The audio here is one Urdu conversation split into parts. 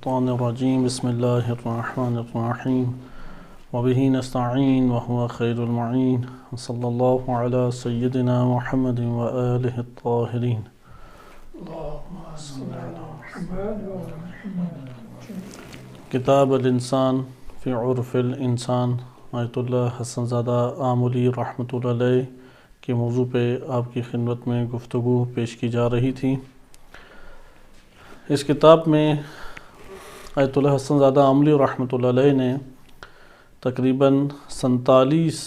الشیطان الرجیم بسم اللہ الرحمن الرحیم وبہ نستعین وهو خیر المعین صلی اللہ علی سیدنا محمد وآلہ الطاہرین۔ کتاب الانسان فی عرف الانسان، آیت اللہ حسن زادہ آملی رحمۃ اللہ علیہ کے موضوع پہ آپ کی خدمت میں گفتگو پیش کی جا رہی تھی۔ اس کتاب میں آیت اللہ حسن زادہ آملی رحمۃ اللہ علیہ نے تقریباً 47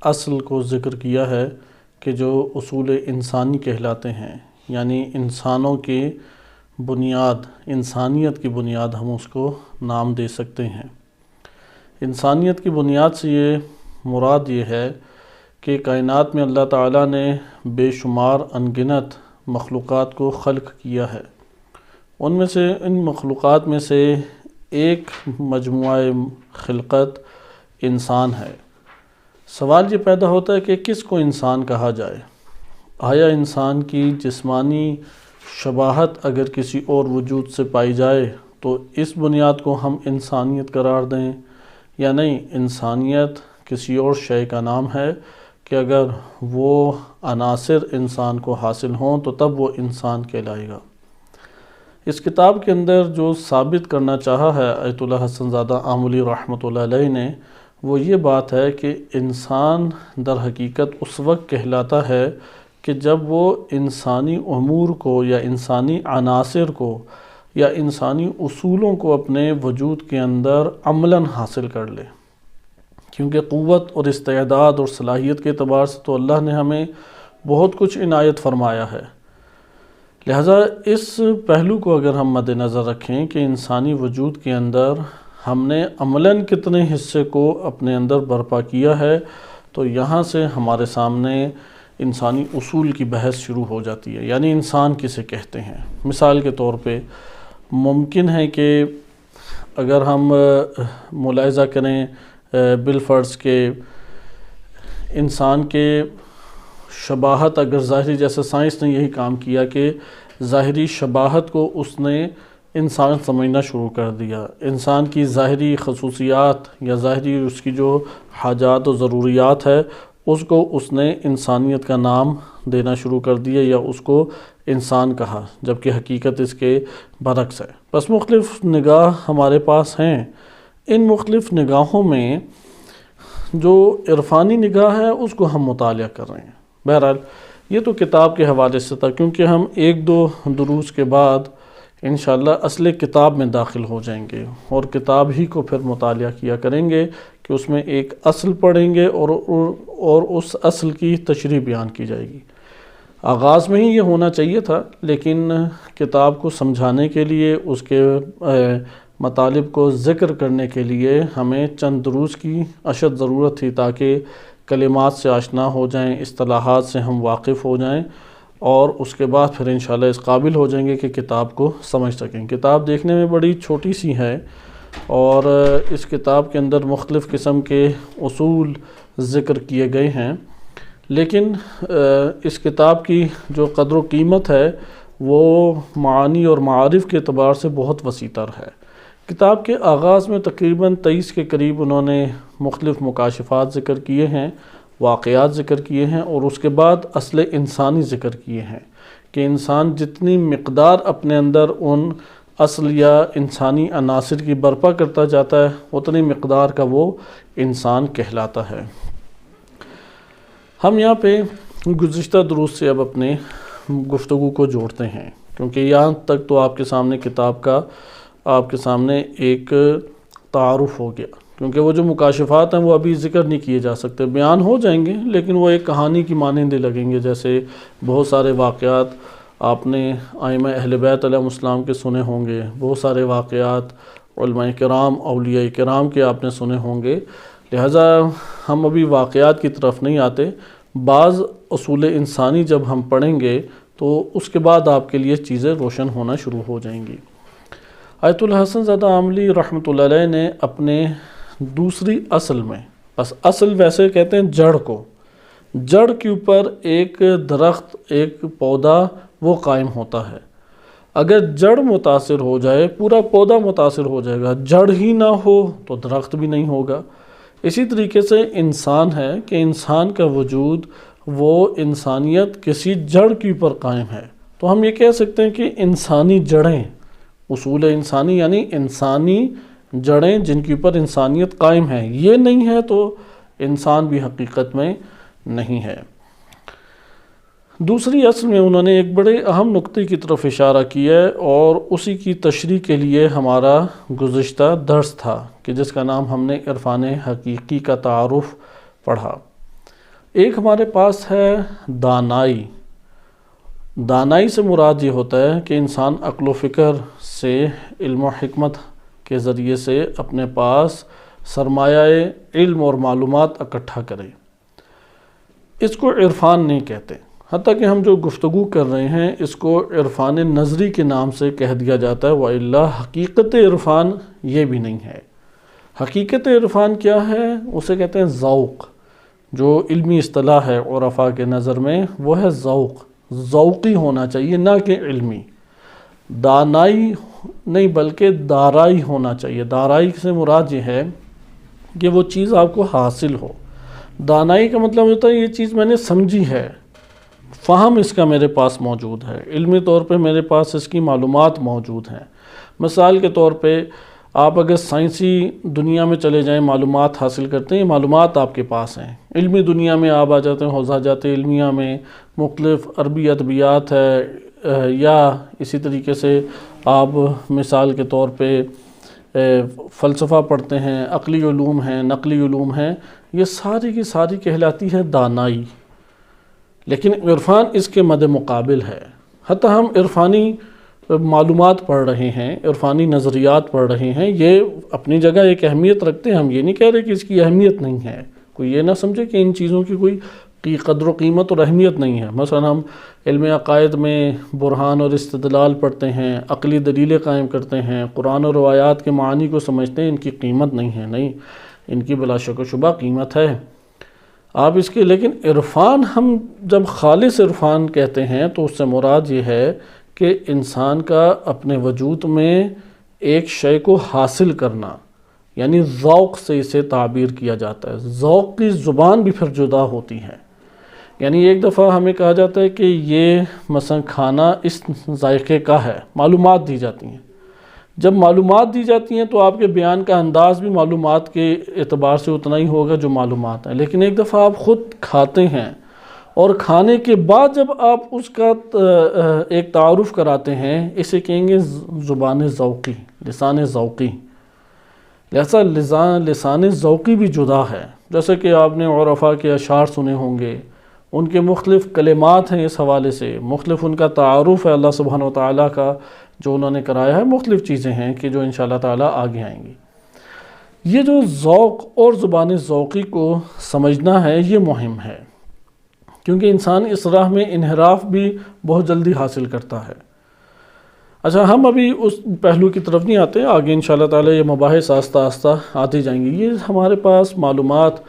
اصل کو ذکر کیا ہے کہ جو اصول انسانی کہلاتے ہیں، یعنی انسانوں کی بنیاد، انسانیت کی بنیاد ہم اس کو نام دے سکتے ہیں۔ انسانیت کی بنیاد سے یہ مراد یہ ہے کہ کائنات میں اللہ تعالیٰ نے بے شمار انگنت مخلوقات کو خلق کیا ہے۔ ان میں سے، ان مخلوقات میں سے ایک مجموعہ خلقت انسان ہے۔ سوال یہ پیدا ہوتا ہے کہ کس کو انسان کہا جائے؟ آیا انسان کی جسمانی شباہت اگر کسی اور وجود سے پائی جائے تو اس بنیاد کو ہم انسانیت قرار دیں، یا نہیں انسانیت کسی اور شے کا نام ہے کہ اگر وہ عناصر انسان کو حاصل ہوں تو تب وہ انسان کہلائے گا۔ اس کتاب کے اندر جو ثابت کرنا چاہا ہے آیت اللہ حسن زادہ آملی رحمۃ اللہ علیہ نے، وہ یہ بات ہے کہ انسان در حقیقت اس وقت کہلاتا ہے کہ جب وہ انسانی امور کو یا انسانی عناصر کو یا انسانی اصولوں کو اپنے وجود کے اندر عملاً حاصل کر لے، کیونکہ قوت اور استعداد اور صلاحیت کے اعتبار سے تو اللہ نے ہمیں بہت کچھ عنایت فرمایا ہے۔ لہٰذا اس پہلو کو اگر ہم مد نظر رکھیں کہ انسانی وجود کے اندر ہم نے عملاً کتنے حصے کو اپنے اندر برپا کیا ہے، تو یہاں سے ہمارے سامنے انسانی اصول کی بحث شروع ہو جاتی ہے، یعنی انسان کسے کہتے ہیں۔ مثال کے طور پہ ممکن ہے کہ اگر ہم ملاحظہ کریں بالفرض کہ انسان کے شباہت اگر ظاہری، جیسے سائنس نے یہی کام کیا کہ ظاہری شباہت کو اس نے انسان سمجھنا شروع کر دیا، انسان کی ظاہری خصوصیات یا ظاہری اس کی جو حاجات و ضروریات ہے اس کو اس نے انسانیت کا نام دینا شروع کر دیا یا اس کو انسان کہا، جبکہ حقیقت اس کے برعکس ہے۔ بس مختلف نگاہ ہمارے پاس ہیں۔ ان مختلف نگاہوں میں جو عرفانی نگاہ ہے اس کو ہم مطالعہ کر رہے ہیں۔ بہرحال یہ تو کتاب کے حوالے سے تھا، کیونکہ ہم ایک دو دروس کے بعد انشاءاللہ اصل کتاب میں داخل ہو جائیں گے اور کتاب ہی کو پھر مطالعہ کیا کریں گے کہ اس میں ایک اصل پڑھیں گے اور اس اصل کی تشریح بیان کی جائے گی۔ آغاز میں ہی یہ ہونا چاہیے تھا، لیکن کتاب کو سمجھانے کے لیے، اس کے مطالب کو ذکر کرنے کے لیے ہمیں چند دروس کی اشد ضرورت تھی تاکہ کلمات سے آشنا ہو جائیں، اصطلاحات سے ہم واقف ہو جائیں، اور اس کے بعد پھر انشاءاللہ اس قابل ہو جائیں گے کہ کتاب کو سمجھ سکیں۔ کتاب دیکھنے میں بڑی چھوٹی سی ہے اور اس کتاب کے اندر مختلف قسم کے اصول ذکر کیے گئے ہیں، لیکن اس کتاب کی جو قدر و قیمت ہے وہ معانی اور معارف کے اعتبار سے بہت وسیع تر ہے۔ کتاب کے آغاز میں تقریباً 23 کے قریب انہوں نے مختلف مکاشفات ذکر کیے ہیں، واقعات ذکر کیے ہیں، اور اس کے بعد اصل انسانی ذکر کیے ہیں کہ انسان جتنی مقدار اپنے اندر ان اصل یا انسانی عناصر کی برپا کرتا جاتا ہے اتنی مقدار کا وہ انسان کہلاتا ہے۔ ہم یہاں پہ گزشتہ دروس سے اب اپنے گفتگو کو جوڑتے ہیں، کیونکہ یہاں تک تو آپ کے سامنے کتاب کا آپ کے سامنے ایک تعارف ہو گیا، کیونکہ وہ جو مکاشفات ہیں وہ ابھی ذکر نہیں کیے جا سکتے، بیان ہو جائیں گے لیکن وہ ایک کہانی کی مانند لگیں گے۔ جیسے بہت سارے واقعات آپ نے ائمہ اہل بیت علیہ السلام کے سنے ہوں گے، بہت سارے واقعات علماء کرام، اولیاء کرام کے آپ نے سنے ہوں گے، لہٰذا ہم ابھی واقعات کی طرف نہیں آتے۔ بعض اصول انسانی جب ہم پڑھیں گے تو اس کے بعد آپ کے لیے چیزیں روشن ہونا شروع ہو جائیں گی۔ آیت اللہ حسن زادہ آملی رحمۃ اللہ علیہ نے اپنے دوسری اصل میں، بس اصل ویسے کہتے ہیں جڑ کو، جڑ کے اوپر ایک درخت، ایک پودا وہ قائم ہوتا ہے۔ اگر جڑ متاثر ہو جائے پورا پودا متاثر ہو جائے گا، جڑ ہی نہ ہو تو درخت بھی نہیں ہوگا۔ اسی طریقے سے انسان ہے کہ انسان کا وجود وہ انسانیت کسی جڑ کے اوپر قائم ہے، تو ہم یہ کہہ سکتے ہیں کہ انسانی جڑیں، اصول انسانی یعنی انسانی جڑیں جن کے اوپر انسانیت قائم ہے، یہ نہیں ہے تو انسان بھی حقیقت میں نہیں ہے۔ دوسری اصل میں انہوں نے ایک بڑے اہم نقطے کی طرف اشارہ کیا ہے، اور اسی کی تشریح کے لیے ہمارا گزشتہ درس تھا کہ جس کا نام ہم نے عرفان حقیقی کا تعارف پڑھا۔ ایک ہمارے پاس ہے دانائی۔ دانائی سے مراد یہ ہوتا ہے کہ انسان عقل و فکر سے، علم و حکمت کے ذریعے سے اپنے پاس سرمایہ علم اور معلومات اکٹھا کرے۔ اس کو عرفان نہیں کہتے، حتیٰ کہ ہم جو گفتگو کر رہے ہیں اس کو عرفان نظری کے نام سے کہہ دیا جاتا ہے، وَإِلَّا حقیقت عرفان یہ بھی نہیں ہے۔ حقیقت عرفان کیا ہے؟ اسے کہتے ہیں ذوق، جو علمی اصطلاح ہے عرفاء کے نظر میں وہ ہے ذوق، ذوقی ہونا چاہیے نہ کہ علمی۔ دانائی نہیں بلکہ دارائی ہونا چاہیے۔ دارائی سے مراد یہ ہے کہ وہ چیز آپ کو حاصل ہو۔ دانائی کا مطلب ہوتا ہے یہ چیز میں نے سمجھی ہے، فہم اس کا میرے پاس موجود ہے، علمی طور پہ میرے پاس اس کی معلومات موجود ہیں۔ مثال کے طور پہ آپ اگر سائنسی دنیا میں چلے جائیں، معلومات حاصل کرتے ہیں، معلومات آپ کے پاس ہیں۔ علمی دنیا میں آپ آ جاتے ہیں، حوزہ جات علمیہ میں مختلف عربی ادبیات ہے، یا اسی طریقے سے آپ مثال کے طور پہ فلسفہ پڑھتے ہیں، عقلی علوم ہیں، نقلی علوم ہیں، یہ ساری کی ساری کہلاتی ہے دانائی۔ لیکن عرفان اس کے مد مقابل ہے۔ حتیٰ ہم عرفانی معلومات پڑھ رہے ہیں، عرفانی نظریات پڑھ رہے ہیں، یہ اپنی جگہ ایک اہمیت رکھتے ہیں، ہم یہ نہیں کہہ رہے کہ اس کی اہمیت نہیں ہے۔ کوئی یہ نہ سمجھے کہ ان چیزوں کی کوئی قدر و قیمت اور اہمیت نہیں ہے۔ مثلا ہم علم عقائد میں برہان اور استدلال پڑھتے ہیں، عقلی دلیلیں قائم کرتے ہیں، قرآن و روایات کے معانی کو سمجھتے ہیں، ان کی قیمت نہیں ہے، نہیں، ان کی بلا شک و شبہ قیمت ہے۔ آپ اس کے لیکن عرفان، ہم جب خالص عرفان کہتے ہیں تو اس سے مراد یہ ہے کہ انسان کا اپنے وجود میں ایک شے کو حاصل کرنا، یعنی ذوق سے اسے تعبیر کیا جاتا ہے۔ ذوق کی زبان بھی پھر جدا ہوتی ہے، یعنی ایک دفعہ ہمیں کہا جاتا ہے کہ یہ مثلا کھانا اس ذائقے کا ہے، معلومات دی جاتی ہیں۔ جب معلومات دی جاتی ہیں تو آپ کے بیان کا انداز بھی معلومات کے اعتبار سے اتنا ہی ہوگا جو معلومات ہیں، لیکن ایک دفعہ آپ خود کھاتے ہیں اور کھانے کے بعد جب آپ اس کا ایک تعارف کراتے ہیں، اسے کہیں گے زبان ذوقی، لسان ذوقی۔ لہذا لسان ذوقی بھی جدا ہے، جیسے کہ آپ نے عرفاء کے اشعار سنے ہوں گے، ان کے مختلف کلمات ہیں، اس حوالے سے مختلف ان کا تعارف ہے اللہ سبحانہ وتعالیٰ کا جو انہوں نے کرایا ہے، مختلف چیزیں ہیں کہ جو انشاءاللہ تعالیٰ آگے آئیں گی۔ یہ جو ذوق اور زبان ذوقی کو سمجھنا ہے یہ مہم ہے، کیونکہ انسان اس راہ میں انحراف بھی بہت جلدی حاصل کرتا ہے۔ اچھا، ہم ابھی اس پہلو کی طرف نہیں آتے، آگے انشاءاللہ تعالیٰ یہ مباحث آہستہ آہستہ آتے جائیں گے۔ یہ ہمارے پاس معلومات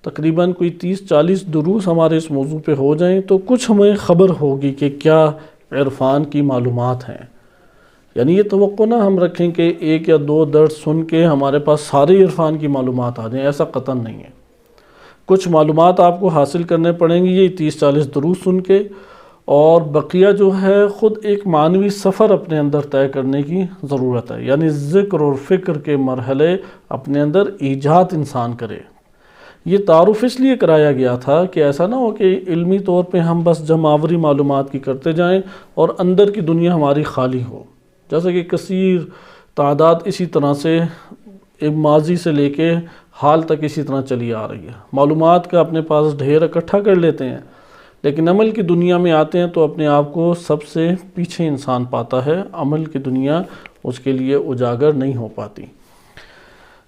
تقریباً کوئی 30-40 دروس ہمارے اس موضوع پہ ہو جائیں تو کچھ ہمیں خبر ہوگی کہ کیا عرفان کی معلومات ہیں۔ یعنی یہ توقع نہ ہم رکھیں کہ 1 یا 2 درس سن کے ہمارے پاس سارے عرفان کی معلومات آ جائیں، ایسا قطعاً نہیں ہے۔ کچھ معلومات آپ کو حاصل کرنے پڑیں گی یہ 30-40 دروس سن کے، اور بقیہ جو ہے خود ایک معنوی سفر اپنے اندر طے کرنے کی ضرورت ہے، یعنی ذکر اور فکر کے مرحلے اپنے اندر ایجاد انسان کرے۔ یہ تعارف اس لیے کرایا گیا تھا کہ ایسا نہ ہو کہ علمی طور پہ ہم بس جمع آوری معلومات کی کرتے جائیں اور اندر کی دنیا ہماری خالی ہو، جیسا کہ کثیر تعداد اسی طرح سے ماضی سے لے کے حال تک اسی طرح چلی آ رہی ہے۔ معلومات کا اپنے پاس ڈھیر اکٹھا کر لیتے ہیں، لیکن عمل کی دنیا میں آتے ہیں تو اپنے آپ کو سب سے پیچھے انسان پاتا ہے، عمل کی دنیا اس کے لیے اجاگر نہیں ہو پاتی۔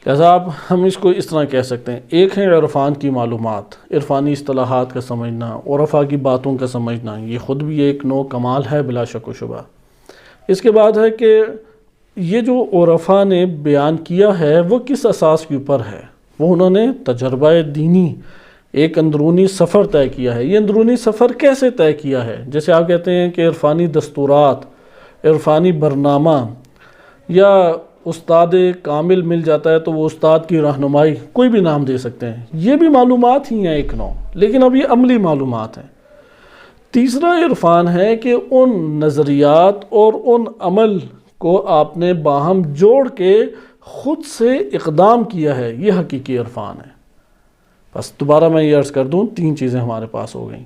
لہذا اب ہم اس کو اس طرح کہہ سکتے ہیں، ایک ہے عرفان کی معلومات، عرفانی اصطلاحات کا سمجھنا، عرفاء کی باتوں کا سمجھنا، یہ خود بھی ایک نو کمال ہے بلا شک و شبہ۔ اس کے بعد ہے کہ یہ جو عرفاء نے بیان کیا ہے وہ کس اساس کے اوپر ہے؟ وہ انہوں نے تجربہ دینی، ایک اندرونی سفر طے کیا ہے۔ یہ اندرونی سفر کیسے طے کیا ہے؟ جیسے آپ کہتے ہیں کہ عرفانی دستورات، عرفانی برنامہ یا استاد کامل مل جاتا ہے تو وہ استاد کی رہنمائی، کوئی بھی نام دے سکتے ہیں، یہ بھی معلومات ہی ہیں ایک نوع، لیکن اب یہ عملی معلومات ہیں۔ تیسرا عرفان ہے کہ ان نظریات اور ان عمل کو آپ نے باہم جوڑ کے خود سے اقدام کیا ہے، یہ حقیقی عرفان ہے۔ بس دوبارہ میں یہ عرض کر دوں، 3 چیزیں ہمارے پاس ہو گئیں۔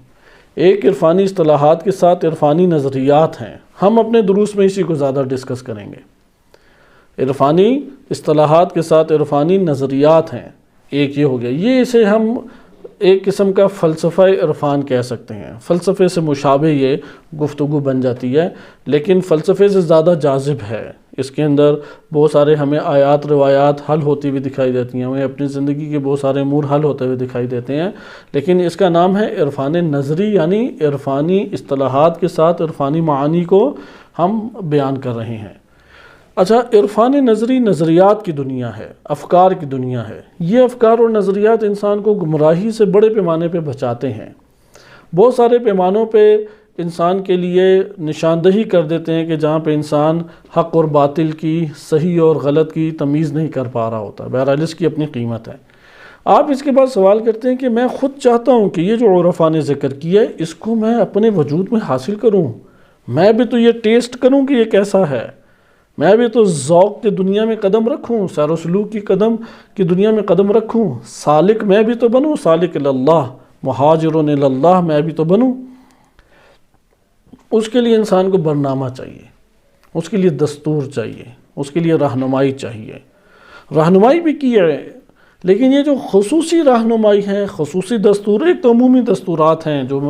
ایک عرفانی اصطلاحات کے ساتھ عرفانی نظریات ہیں، ہم اپنے دروس میں اسی کو زیادہ ڈسکس کریں گے۔ عرفانی اصطلاحات کے ساتھ عرفانی نظریات ہیں، ایک یہ ہو گیا، یہ اسے ہم ایک قسم کا فلسفہ عرفان کہہ سکتے ہیں۔ فلسفے سے مشابہ یہ گفتگو بن جاتی ہے، لیکن فلسفے سے زیادہ جاذب ہے۔ اس کے اندر بہت سارے ہمیں آیات روایات حل ہوتی ہوئی دکھائی دیتی ہیں، ہمیں اپنی زندگی کے بہت سارے امور حل ہوتے ہوئے دکھائی دیتے ہیں، لیکن اس کا نام ہے عرفان نظری، یعنی عرفانی اصطلاحات کے ساتھ عرفانی معانی کو ہم بیان کر رہے ہیں۔ اچھا، عرفان نظری نظریات کی دنیا ہے، افکار کی دنیا ہے۔ یہ افکار اور نظریات انسان کو گمراہی سے بڑے پیمانے پہ بچاتے ہیں، بہت سارے پیمانوں پہ انسان کے لیے نشاندہی کر دیتے ہیں کہ جہاں پہ انسان حق اور باطل کی، صحیح اور غلط کی تمیز نہیں کر پا رہا ہوتا۔ بہرحال اس کی اپنی قیمت ہے۔ آپ اس کے بعد سوال کرتے ہیں کہ میں خود چاہتا ہوں کہ یہ جو عرفا نے ذکر کیا ہے اس کو میں اپنے وجود میں حاصل کروں، میں بھی تو یہ ٹیسٹ کروں کہ یہ کیسا ہے، میں بھی تو ذوق کی دنیا میں قدم رکھوں، سیر و سلوک کی دنیا میں قدم رکھوں، سالک میں بھی تو بنوں، سالک اللہ، مہاجرون اللہ میں بھی تو بنوں۔ اس کے لیے انسان کو برنامہ چاہیے، اس کے لیے دستور چاہیے، اس کے لیے رہنمائی چاہیے۔ رہنمائی بھی کی ہے، لیکن یہ جو خصوصی رہنمائی ہے، خصوصی دستور، ایک تو عمومی دستورات ہیں جو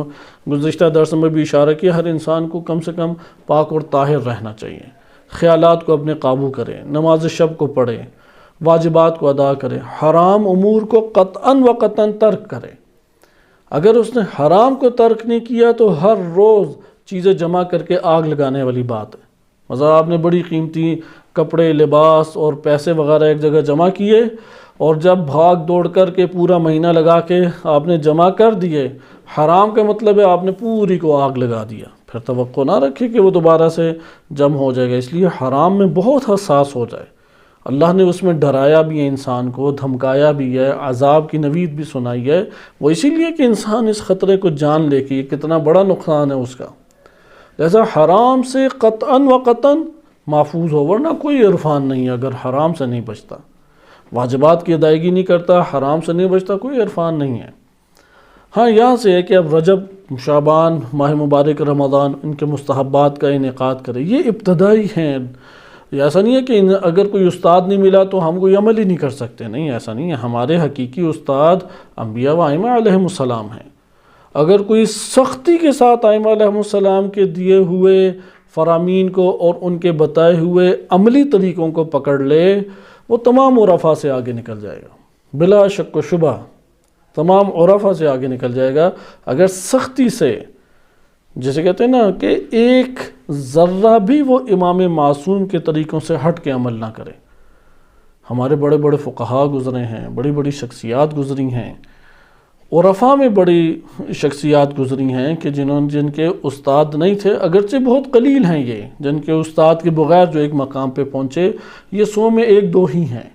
گزشتہ درس میں بھی اشارہ کیا، ہر انسان کو کم سے کم پاک اور طاہر رہنا چاہیے، خیالات کو اپنے قابو کرے، نماز شب کو پڑھے، واجبات کو ادا کرے، حرام امور کو قطعاً و قطعاً ترک کرے۔ اگر اس نے حرام کو ترک نہیں کیا تو ہر روز چیزیں جمع کر کے آگ لگانے والی بات ہے۔ مثلا آپ نے بڑی قیمتی کپڑے، لباس اور پیسے وغیرہ ایک جگہ جمع کیے، اور جب بھاگ دوڑ کر کے پورا مہینہ لگا کے آپ نے جمع کر دیے، حرام کا مطلب ہے آپ نے پوری کو آگ لگا دیا، پھر توقع نہ رکھے کہ وہ دوبارہ سے جمع ہو جائے گا۔ اس لیے حرام میں بہت حساس ہو جائے۔ اللہ نے اس میں ڈرایا بھی ہے انسان کو، دھمکایا بھی ہے، عذاب کی نوید بھی سنائی ہے، وہ اسی لیے کہ انسان اس خطرے کو جان لے کہ یہ کتنا بڑا نقصان ہے اس کا۔ لہذا حرام سے قطعاً و قطعاً محفوظ ہو، ورنہ کوئی عرفان نہیں ہے اگر حرام سے نہیں بچتا، واجبات کی ادائیگی نہیں کرتا، حرام سے نہیں بچتا، کوئی عرفان نہیں ہے۔ ہاں، یہاں سے ہے کہ اب رجب، شعبان، ماہ مبارک رمضان، ان کے مستحبات کا انعقاد کرے، یہ ابتدائی ہیں۔ ایسا نہیں ہے کہ اگر کوئی استاد نہیں ملا تو ہم کوئی عمل ہی نہیں کر سکتے، نہیں، ایسا نہیں ہے۔ ہمارے حقیقی استاد انبیاء و ائمہ علیہم السلام ہیں۔ اگر کوئی سختی کے ساتھ ائمہ علیہم السلام کے دیے ہوئے فرامین کو اور ان کے بتائے ہوئے عملی طریقوں کو پکڑ لے، وہ تمام عرفا سے آگے نکل جائے گا، بلا شک و شبہ تمام عرفا سے آگے نکل جائے گا۔ اگر سختی سے، جسے کہتے ہیں نا کہ ایک ذرہ بھی وہ امام معصوم کے طریقوں سے ہٹ کے عمل نہ کرے۔ ہمارے بڑے بڑے فقہا گزرے ہیں، بڑی بڑی شخصیات گزری ہیں، عرفا میں بڑی شخصیات گزری ہیں کہ جن کے استاد نہیں تھے، اگرچہ بہت قلیل ہیں یہ، جن کے استاد کے بغیر جو ایک مقام پہ پہنچے، یہ 100 میں 1-2 ہی ہیں۔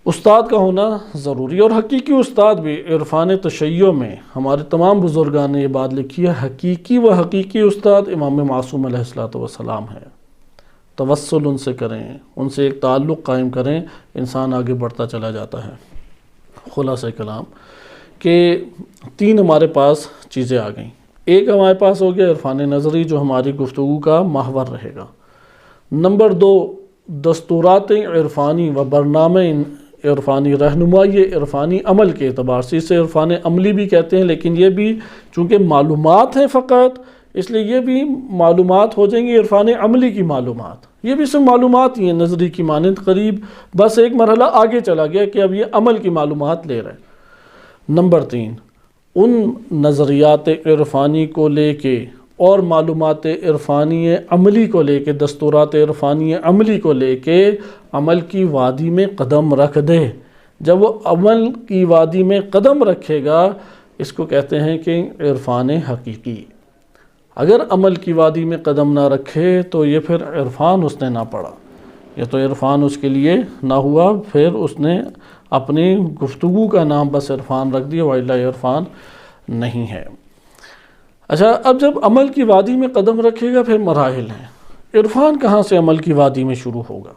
استاد کا ہونا ضروری، اور حقیقی استاد بھی عرفان تشیع میں ہمارے تمام بزرگان نے یہ بات لکھی ہے، حقیقی استاد امام معصوم علیہ السلام ہے۔ توسل ان سے کریں، ان سے ایک تعلق قائم کریں، انسان آگے بڑھتا چلا جاتا ہے۔ خلاصہ کلام کہ 3 ہمارے پاس چیزیں آ گئیں۔ ایک ہمارے پاس ہو گیا عرفان نظری جو ہماری گفتگو کا محور رہے گا۔ نمبر 2، دستورات عرفانی و برنامہ عرفانی، رہنمائی عرفانی عمل کے اعتبار سے، اسے عرفان عملی بھی کہتے ہیں، لیکن یہ بھی چونکہ معلومات ہیں فقط، اس لیے یہ بھی معلومات ہو جائیں گی عرفان عملی کی معلومات۔ یہ بھی صرف معلومات ہی ہیں، نظری کی مانند قریب، بس ایک مرحلہ آگے چلا گیا کہ اب یہ عمل کی معلومات لے رہے۔ نمبر 3، ان نظریات عرفانی کو لے کے اور معلومات عرفانی عملی کو لے کے، دستورات عرفانی عملی کو لے کے عمل کی وادی میں قدم رکھ دے۔ جب وہ عمل کی وادی میں قدم رکھے گا، اس کو کہتے ہیں کہ عرفان حقیقی۔ اگر عمل کی وادی میں قدم نہ رکھے تو یہ پھر عرفان اس نے نہ پڑھا، یہ تو عرفان اس کے لیے نہ ہوا، پھر اس نے اپنی گفتگو کا نام بس عرفان رکھ دیا، وَإِلَّا عرفان نہیں ہے۔ اچھا، اب جب عمل کی وادی میں قدم رکھے گا پھر مراحل ہیں۔ عرفان کہاں سے عمل کی وادی میں شروع ہوگا؟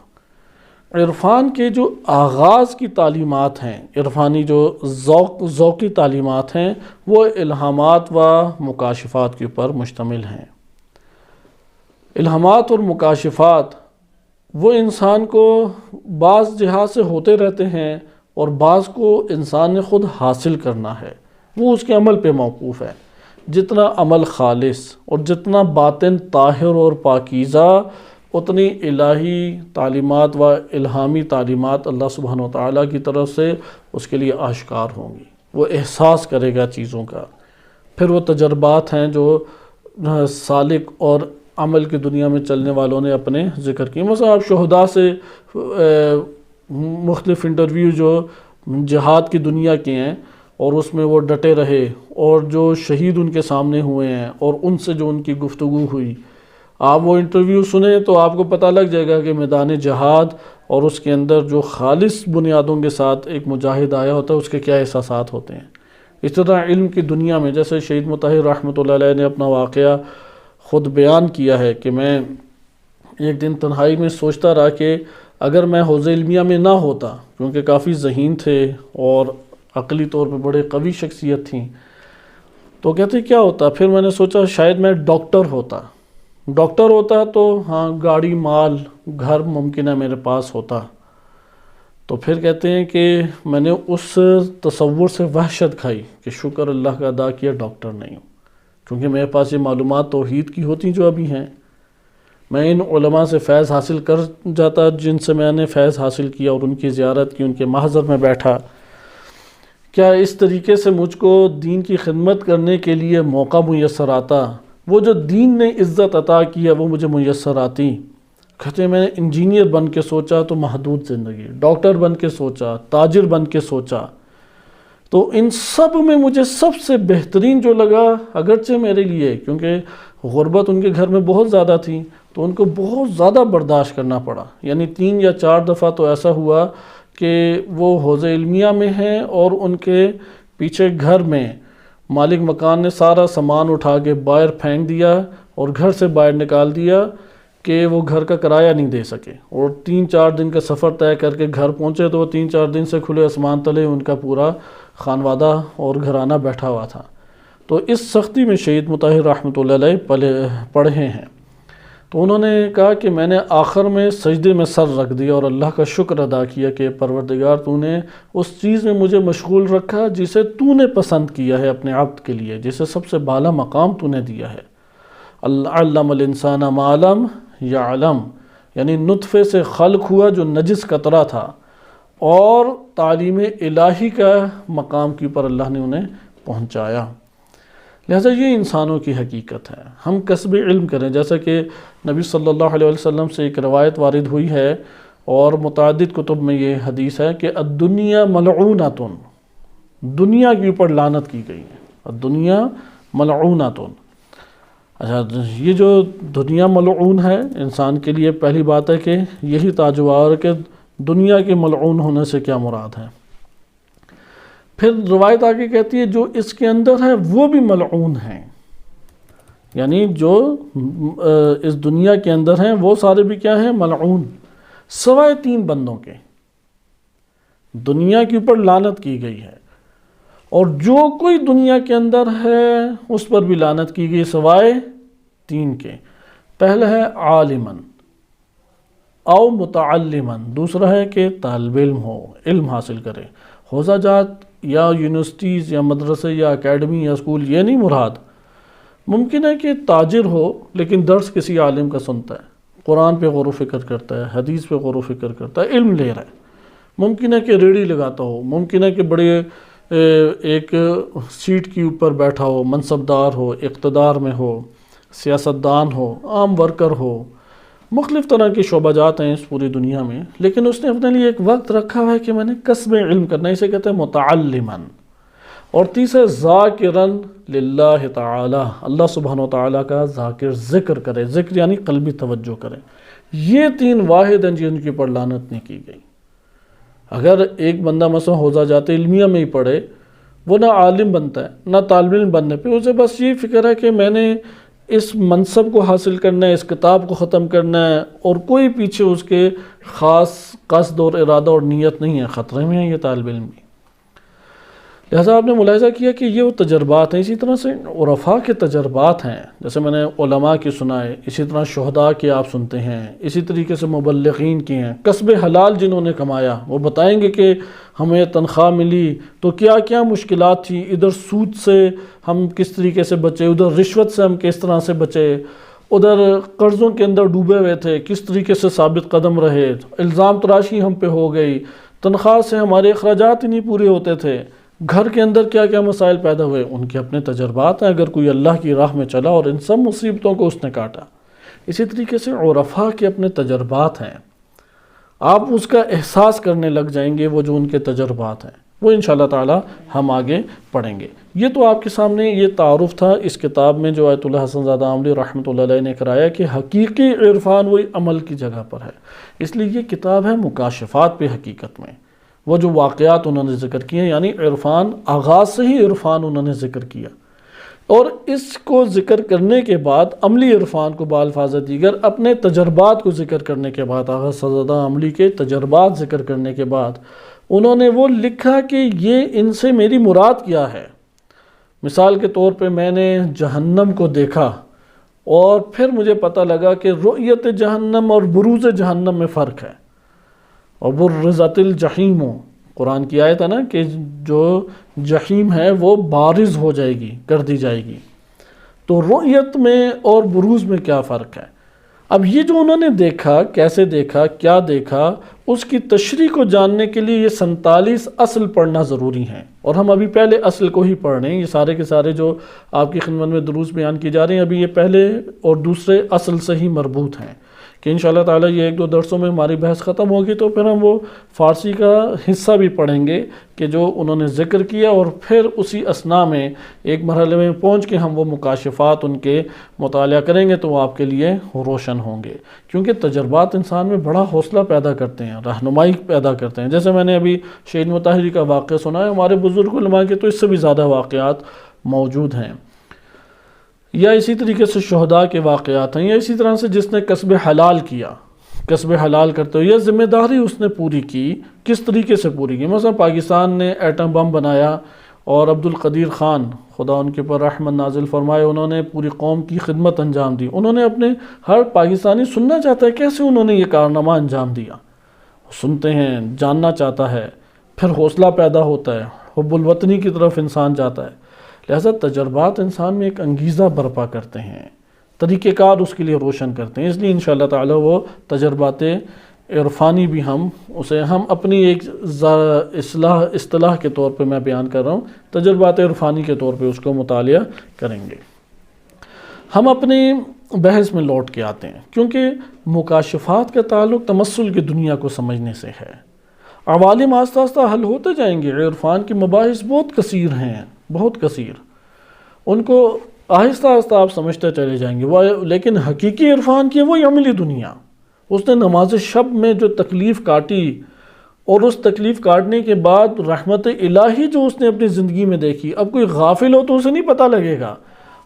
عرفان کے جو آغاز کی تعلیمات ہیں، عرفانی جو ذوقی تعلیمات ہیں، وہ الہامات و مکاشفات کے اوپر مشتمل ہیں۔ الہامات اور مکاشفات وہ انسان کو بعض جہات سے ہوتے رہتے ہیں اور بعض کو انسان نے خود حاصل کرنا ہے، وہ اس کے عمل پہ موقوف ہے۔ جتنا عمل خالص اور جتنا باطن طاہر اور پاکیزہ، اتنی الہی تعلیمات و الہامی تعلیمات اللہ سبحانہ وتعالیٰ کی طرف سے اس کے لیے آشکار ہوں گی، وہ احساس کرے گا چیزوں کا۔ پھر وہ تجربات ہیں جو سالک اور عمل کی دنیا میں چلنے والوں نے اپنے ذکر کی۔ مثلا آپ شہداء سے مختلف انٹرویو جو جہاد کی دنیا کے ہیں اور اس میں وہ ڈٹے رہے، اور جو شہید ان کے سامنے ہوئے ہیں اور ان سے جو ان کی گفتگو ہوئی، آپ وہ انٹرویو سنیں تو آپ کو پتہ لگ جائے گا کہ میدان جہاد اور اس کے اندر جو خالص بنیادوں کے ساتھ ایک مجاہد آیا ہوتا ہے اس کے کیا احساسات ہوتے ہیں۔ اس طرح علم کی دنیا میں جیسے شہید مطہر رحمۃ اللہ علیہ نے اپنا واقعہ خود بیان کیا ہے کہ میں ایک دن تنہائی میں سوچتا رہا کہ اگر میں حوض علمیہ میں نہ ہوتا، کیونکہ کافی ذہین تھے اور عقلی طور پہ بڑے قوی شخصیت تھیں، تو کہتے کیا ہوتا؟ پھر میں نے سوچا شاید میں ڈاکٹر ہوتا تو ہاں گاڑی مال گھر ممکن ہے میرے پاس ہوتا۔ تو پھر کہتے ہیں کہ میں نے اس تصور سے وحشت کھائی کہ شکر اللہ کا ادا کیا ڈاکٹر نہیں ہوں، کیونکہ میرے پاس یہ معلومات توحید کی ہوتی جو ابھی ہیں، میں ان علماء سے فیض حاصل کر جاتا جن سے میں نے فیض حاصل کیا اور ان کی زیارت کی، ان کے محضر میں بیٹھا۔ کیا اس طریقے سے مجھ کو دین کی خدمت کرنے کے لیے موقع میسر آتا؟ وہ جو دین نے عزت عطا کیا وہ مجھے میسر آتی؟ کہتے ہیں میں نے انجینئر بن کے سوچا تو محدود زندگی، ڈاکٹر بن کے سوچا، تاجر بن کے سوچا، تو ان سب میں مجھے سب سے بہترین جو لگا، اگرچہ میرے لیے کیونکہ غربت ان کے گھر میں بہت زیادہ تھی تو ان کو بہت زیادہ برداشت کرنا پڑا، یعنی 3 یا 4 دفعہ تو ایسا ہوا کہ وہ حوض علمیہ میں ہیں اور ان کے پیچھے گھر میں مالک مکان نے سارا سامان اٹھا کے باہر پھینک دیا اور گھر سے باہر نکال دیا کہ وہ گھر کا کرایہ نہیں دے سکے، اور 3-4 دن کا سفر طے کر کے گھر پہنچے تو وہ 3-4 دن سے کھلے آسمان تلے ان کا پورا خانوادہ اور گھرانہ بیٹھا ہوا تھا۔ تو اس سختی میں شہید مطہر رحمۃ اللہ علیہ پڑھے ہیں، تو انہوں نے کہا کہ میں نے آخر میں سجدے میں سر رکھ دیا اور اللہ کا شکر ادا کیا کہ پروردگار تو نے اس چیز میں مجھے مشغول رکھا جسے تو نے پسند کیا ہے اپنے عبد کے لیے، جسے سب سے بالا مقام تو نے دیا ہے۔ علم الانسان ما لم یعلم، یعنی نطفے سے خلق ہوا جو نجس قطرہ تھا، اور تعلیم الہی کا مقام کے اوپر اللہ نے انہیں پہنچایا۔ لہٰذا یہ انسانوں کی حقیقت ہے۔ ہم کسب علم کریں، جیسا کہ نبی صلی اللہ علیہ وسلم سے ایک روایت وارد ہوئی ہے اور متعدد کتب میں یہ حدیث ہے کہ الدنیا ملعونۃ، دنیا کے اوپر لعنت کی گئی ہے، الدنیا ملعونۃ۔ اچھا، یہ جو دنیا ملعون ہے انسان کے لیے پہلی بات ہے کہ یہی تاجوار کہ دنیا کے ملعون ہونے سے کیا مراد ہے۔ پھر روایت آگے کہتی ہے جو اس کے اندر ہے وہ بھی ملعون ہیں، یعنی جو اس دنیا کے اندر ہیں وہ سارے بھی کیا ہیں؟ ملعون، سوائے 3 بندوں کے۔ دنیا کے اوپر لعنت کی گئی ہے، اور جو کوئی دنیا کے اندر ہے اس پر بھی لعنت کی گئی سوائے 3 کے۔ پہلا ہے عالماً او متعلماً، دوسرا ہے کہ طالب علم ہو، علم حاصل کرے۔ حوزہ جات یا یونیورسٹیز یا مدرسے یا اکیڈمی یا اسکول یہ نہیں مراد، ممکن ہے کہ تاجر ہو لیکن درس کسی عالم کا سنتا ہے، قرآن پہ غور و فکر کرتا ہے، حدیث پہ غور و فکر کرتا ہے، علم لے رہا ہے۔ ممکن ہے کہ ریڑھی لگاتا ہو، ممکن ہے کہ بڑے ایک سیٹ کے اوپر بیٹھا ہو، منصبدار ہو، اقتدار میں ہو، سیاستدان ہو، عام ورکر ہو، مختلف طرح کے شعبہ جات ہیں اس پوری دنیا میں، لیکن اس نے اپنے لیے ایک وقت رکھا ہوا ہے کہ میں نے کسب علم کرنا، اسے کہتے ہیں متعلماً۔ اور تیسرا ذاکرن للہ تعالی، اللہ سبحانہ و تعالیٰ کا ذاکر ذکر کرے، ذکر یعنی قلبی توجہ کرے۔ یہ 3 واحد ہیں جن کی پر لعنت نہیں کی گئی۔ اگر ایک بندہ مثلا حوزہ جات علمیہ میں ہی پڑھے، وہ نہ عالم بنتا ہے نہ طالب علم بننے پہ، اسے بس یہ فکر ہے کہ میں نے اس منصب کو حاصل کرنا ہے، اس کتاب کو ختم کرنا ہے، اور کوئی پیچھے اس کے خاص قصد اور ارادہ اور نیت نہیں ہے، خطرے میں ہے یہ طالب علم بھی۔ لہٰذا آپ نے ملاحظہ کیا کہ یہ وہ تجربات ہیں، اسی طرح سے عرفاء کے تجربات ہیں، جیسے میں نے علماء کی سنائے، اسی طرح شہداء کے آپ سنتے ہیں، اسی طریقے سے مبلغین کی ہیں، کسب حلال جنہوں نے کمایا، وہ بتائیں گے کہ ہمیں تنخواہ ملی تو کیا کیا مشکلات تھی، ادھر سود سے ہم کس طریقے سے بچے، ادھر رشوت سے ہم کس طرح سے بچے، ادھر قرضوں کے اندر ڈوبے ہوئے تھے، کس طریقے سے ثابت قدم رہے، الزام تراشی ہم پہ ہو گئی، تنخواہ سے ہمارے اخراجات ہی نہیں پورے ہوتے تھے، گھر کے اندر کیا کیا مسائل پیدا ہوئے، ان کے اپنے تجربات ہیں۔ اگر کوئی اللہ کی راہ میں چلا اور ان سب مصیبتوں کو اس نے کاٹا، اسی طریقے سے عرفاء کے اپنے تجربات ہیں، آپ اس کا احساس کرنے لگ جائیں گے، وہ جو ان کے تجربات ہیں وہ انشاءاللہ تعالی ہم آگے پڑھیں گے۔ یہ تو آپ کے سامنے یہ تعارف تھا اس کتاب میں جو آیت اللہ حسن زادہ عاملی رحمۃ اللہ علیہ نے کرایا کہ حقیقی عرفان وہی عمل کی جگہ پر ہے، اس لیے یہ کتاب ہے مکاشفات پہ حقیقت میں، وہ جو واقعات انہوں نے ذکر کیے، یعنی عرفان آغاز سے ہی عرفان انہوں نے ذکر کیا، اور اس کو ذکر کرنے کے بعد عملی عرفان کو بالفاظ دیگر اپنے تجربات کو ذکر کرنے کے بعد، آغاز سزادہ عملی کے تجربات ذکر کرنے کے بعد انہوں نے وہ لکھا کہ یہ ان سے میری مراد کیا ہے۔ مثال کے طور پہ میں نے جہنم کو دیکھا اور پھر مجھے پتہ لگا کہ رؤیت جہنم اور بروز جہنم میں فرق ہے، اور برزت الجحیم، قرآن کی آیت ہے نا کہ جو جحیم ہے وہ بارز ہو جائے گی، کر دی جائے گی، تو رؤیت میں اور بروز میں کیا فرق ہے؟ اب یہ جو انہوں نے دیکھا، کیسے دیکھا، کیا دیکھا، اس کی تشریح کو جاننے کے لیے یہ 47 اصل پڑھنا ضروری ہیں، اور ہم ابھی پہلے اصل کو ہی پڑھ رہے ہیں۔ یہ سارے کے سارے جو آپ کی خدمت میں دروس بیان کی جا رہے ہیں، ابھی یہ پہلے اور دوسرے اصل سے ہی مربوط ہیں، کہ انشاءاللہ تعالیٰ یہ 1-2 درسوں میں ہماری بحث ختم ہوگی تو پھر ہم وہ فارسی کا حصہ بھی پڑھیں گے کہ جو انہوں نے ذکر کیا، اور پھر اسی اثناء میں ایک مرحلے میں پہنچ کے ہم وہ مکاشفات ان کے مطالعہ کریں گے تو وہ آپ کے لیے روشن ہوں گے، کیونکہ تجربات انسان میں بڑا حوصلہ پیدا کرتے ہیں، رہنمائی پیدا کرتے ہیں۔ جیسے میں نے ابھی شہید مطہری کا واقعہ سنا ہے، ہمارے بزرگ علماء کے تو اس سے بھی زیادہ واقعات موجود ہیں، یا اسی طریقے سے شہداء کے واقعات ہیں، یا اسی طرح سے جس نے کسب حلال کیا، کسب حلال کرتے ہوئے یہ ذمہ داری اس نے پوری کی، کس طریقے سے پوری کی۔ مثلا پاکستان نے ایٹم بم بنایا اور عبد القدیر خان، خدا ان کے پر رحمت نازل فرمائے، انہوں نے پوری قوم کی خدمت انجام دی، انہوں نے اپنے، ہر پاکستانی سننا چاہتا ہے کیسے انہوں نے یہ کارنامہ انجام دیا، سنتے ہیں، جاننا چاہتا ہے، پھر حوصلہ پیدا ہوتا ہے، حب الوطنی کی طرف انسان جاتا ہے۔ لہذا تجربات انسان میں ایک انگیزہ برپا کرتے ہیں، طریقہ کار اس کے لیے روشن کرتے ہیں، اس لیے انشاءاللہ تعالی وہ تجربات عرفانی بھی ہم اپنی ایک اصطلاح کے طور پہ میں بیان کر رہا ہوں، تجربات عرفانی کے طور پہ اس کو مطالعہ کریں گے۔ ہم اپنی بحث میں لوٹ کے آتے ہیں، کیونکہ مکاشفات کا تعلق تمثل کی دنیا کو سمجھنے سے ہے۔ عوالم آہستہ آہستہ حل ہوتے جائیں گے، عرفان کی مباحث بہت کثیر ہیں، بہت کثیر، ان کو آہستہ آہستہ آپ سمجھتے چلے جائیں گے، لیکن حقیقی عرفان کی وہی عملی دنیا۔ اس نے نماز شب میں جو تکلیف کاٹی، اور اس تکلیف کاٹنے کے بعد رحمت الہی جو اس نے اپنی زندگی میں دیکھی، اب کوئی غافل ہو تو اسے نہیں پتہ لگے گا،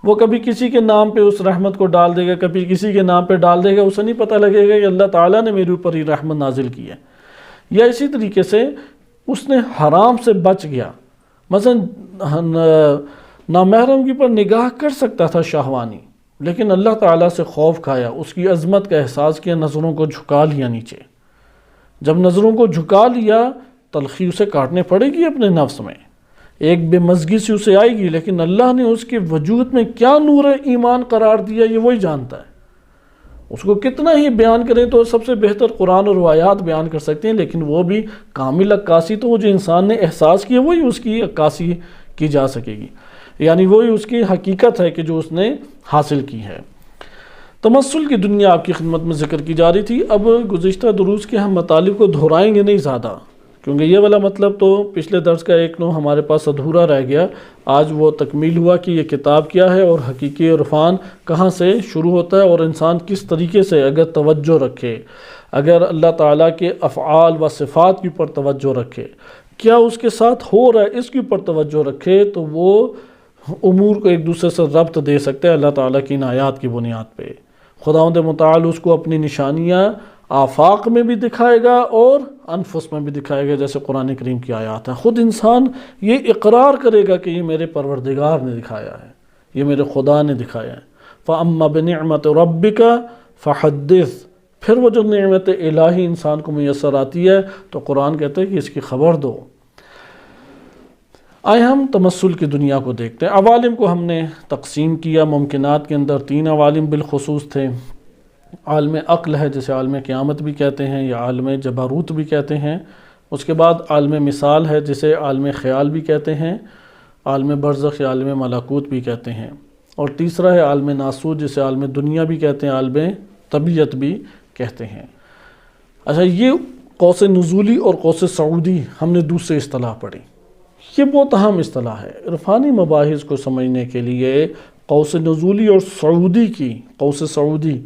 وہ کبھی کسی کے نام پہ اس رحمت کو ڈال دے گا، کبھی کسی کے نام پہ ڈال دے گا، اسے نہیں پتہ لگے گا کہ اللہ تعالیٰ نے میرے اوپر یہ رحمت نازل کی ہے۔ یا اسی طریقے سے اس نے حرام سے بچ گیا، مثلا نامحرم کی پر نگاہ کر سکتا تھا شہوانی، لیکن اللہ تعالیٰ سے خوف کھایا، اس کی عظمت کا احساس کیا، نظروں کو جھکا لیا نیچے۔ جب نظروں کو جھکا لیا، تلخی اسے کاٹنے پڑے گی اپنے نفس میں، ایک بے مزگی سے اسے آئے گی، لیکن اللہ نے اس کے وجود میں کیا نور ایمان قرار دیا یہ وہی جانتا ہے۔ اس کو کتنا ہی بیان کریں تو سب سے بہتر قرآن اور روایات بیان کر سکتے ہیں، لیکن وہ بھی کامل عکاسی تو وہ جو انسان نے احساس کیا وہی اس کی عکاسی کی جا سکے گی، یعنی وہی اس کی حقیقت ہے کہ جو اس نے حاصل کی ہے۔ تمثل کی دنیا آپ کی خدمت میں ذکر کی جا رہی تھی۔ اب گزشتہ دروس کے ہم مطالب کو دہرائیں گے نہیں زیادہ، کیونکہ یہ والا مطلب تو پچھلے درس کا ایک نو ہمارے پاس ادھورا رہ گیا، آج وہ تکمیل ہوا کہ یہ کتاب کیا ہے اور حقیقی عرفان کہاں سے شروع ہوتا ہے، اور انسان کس طریقے سے اگر توجہ رکھے، اگر اللہ تعالیٰ کے افعال و صفات کے اوپر توجہ رکھے، کیا اس کے ساتھ ہو رہا ہے اس کے اوپر توجہ رکھے، تو وہ امور کو ایک دوسرے سے ربط دے سکتے ہیں اللہ تعالیٰ کی ان آیات کی بنیاد پہ۔ خداوند متعال اس کو اپنی نشانیاں آفاق میں بھی دکھائے گا اور انفس میں بھی دکھائے گا، جیسے قرآن کریم کی آیات ہیں۔ خود انسان یہ اقرار کرے گا کہ یہ میرے پروردگار نے دکھایا ہے، یہ میرے خدا نے دکھایا ہے۔ فَأَمَّا بِنِعْمَةِ رَبِّكَ فَحَدِّثْ، پھر وہ جو نعمت الہی انسان کو میسر آتی ہے تو قرآن کہتا ہے کہ اس کی خبر دو۔ آئے ہم تمثل کی دنیا کو دیکھتے ہیں۔ عوالم کو ہم نے تقسیم کیا، ممکنات کے اندر 3 عوالم بالخصوص تھے۔ عالم عقل ہے جسے عالم قیامت بھی کہتے ہیں یا عالم جبروت بھی کہتے ہیں، اس کے بعد عالم مثال ہے جسے عالم خیال بھی کہتے ہیں، عالم برزخ یا عالم ملکوت بھی کہتے ہیں، اور تیسرا ہے عالم ناسوت جسے عالم دنیا بھی کہتے ہیں، عالم طبیعت بھی کہتے ہیں۔ اچھا، یہ قوس نزولی اور قوس صعودی ہم نے دوسرے اصطلاح پڑھی، یہ بہت اہم اصطلاح ہے عرفانی مباحث کو سمجھنے کے لیے۔ قوس نزولی اور صعودی کی، قوس صعودی،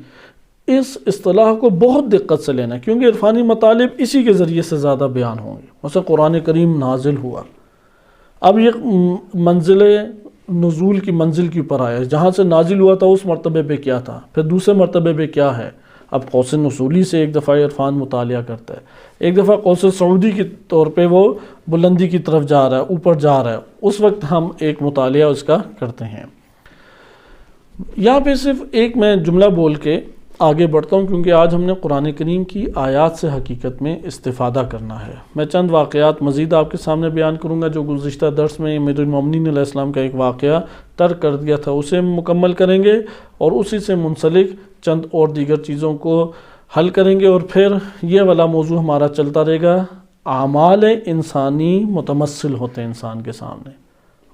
اس اصطلاح کو بہت دقت سے لینا، کیونکہ عرفانی مطالب اسی کے ذریعے سے زیادہ بیان ہوں گے۔ مثلا قرآن کریم نازل ہوا، اب یہ منزل نزول کی منزل کے اوپر آیا، جہاں سے نازل ہوا تھا اس مرتبے پہ کیا تھا، پھر دوسرے مرتبے پہ کیا ہے۔ اب قوس نزولی سے ایک دفعہ عرفان مطالعہ کرتا ہے، ایک دفعہ قوس صعودی کے طور پہ وہ بلندی کی طرف جا رہا ہے، اوپر جا رہا ہے، اس وقت ہم ایک مطالعہ اس کا کرتے ہیں۔ یہاں پہ صرف ایک میں جملہ بول کے آگے بڑھتا ہوں، کیونکہ آج ہم نے قرآن کریم کی آیات سے حقیقت میں استفادہ کرنا ہے۔ میں چند واقعات مزید آپ کے سامنے بیان کروں گا، جو گزشتہ درس میں امیر المومنین علیہ السلام کا ایک واقعہ ترک کر دیا تھا، اسے مکمل کریں گے، اور اسی سے منسلک چند اور دیگر چیزوں کو حل کریں گے، اور پھر یہ والا موضوع ہمارا چلتا رہے گا۔ اعمال انسانی متمثل ہوتے ہیں انسان کے سامنے،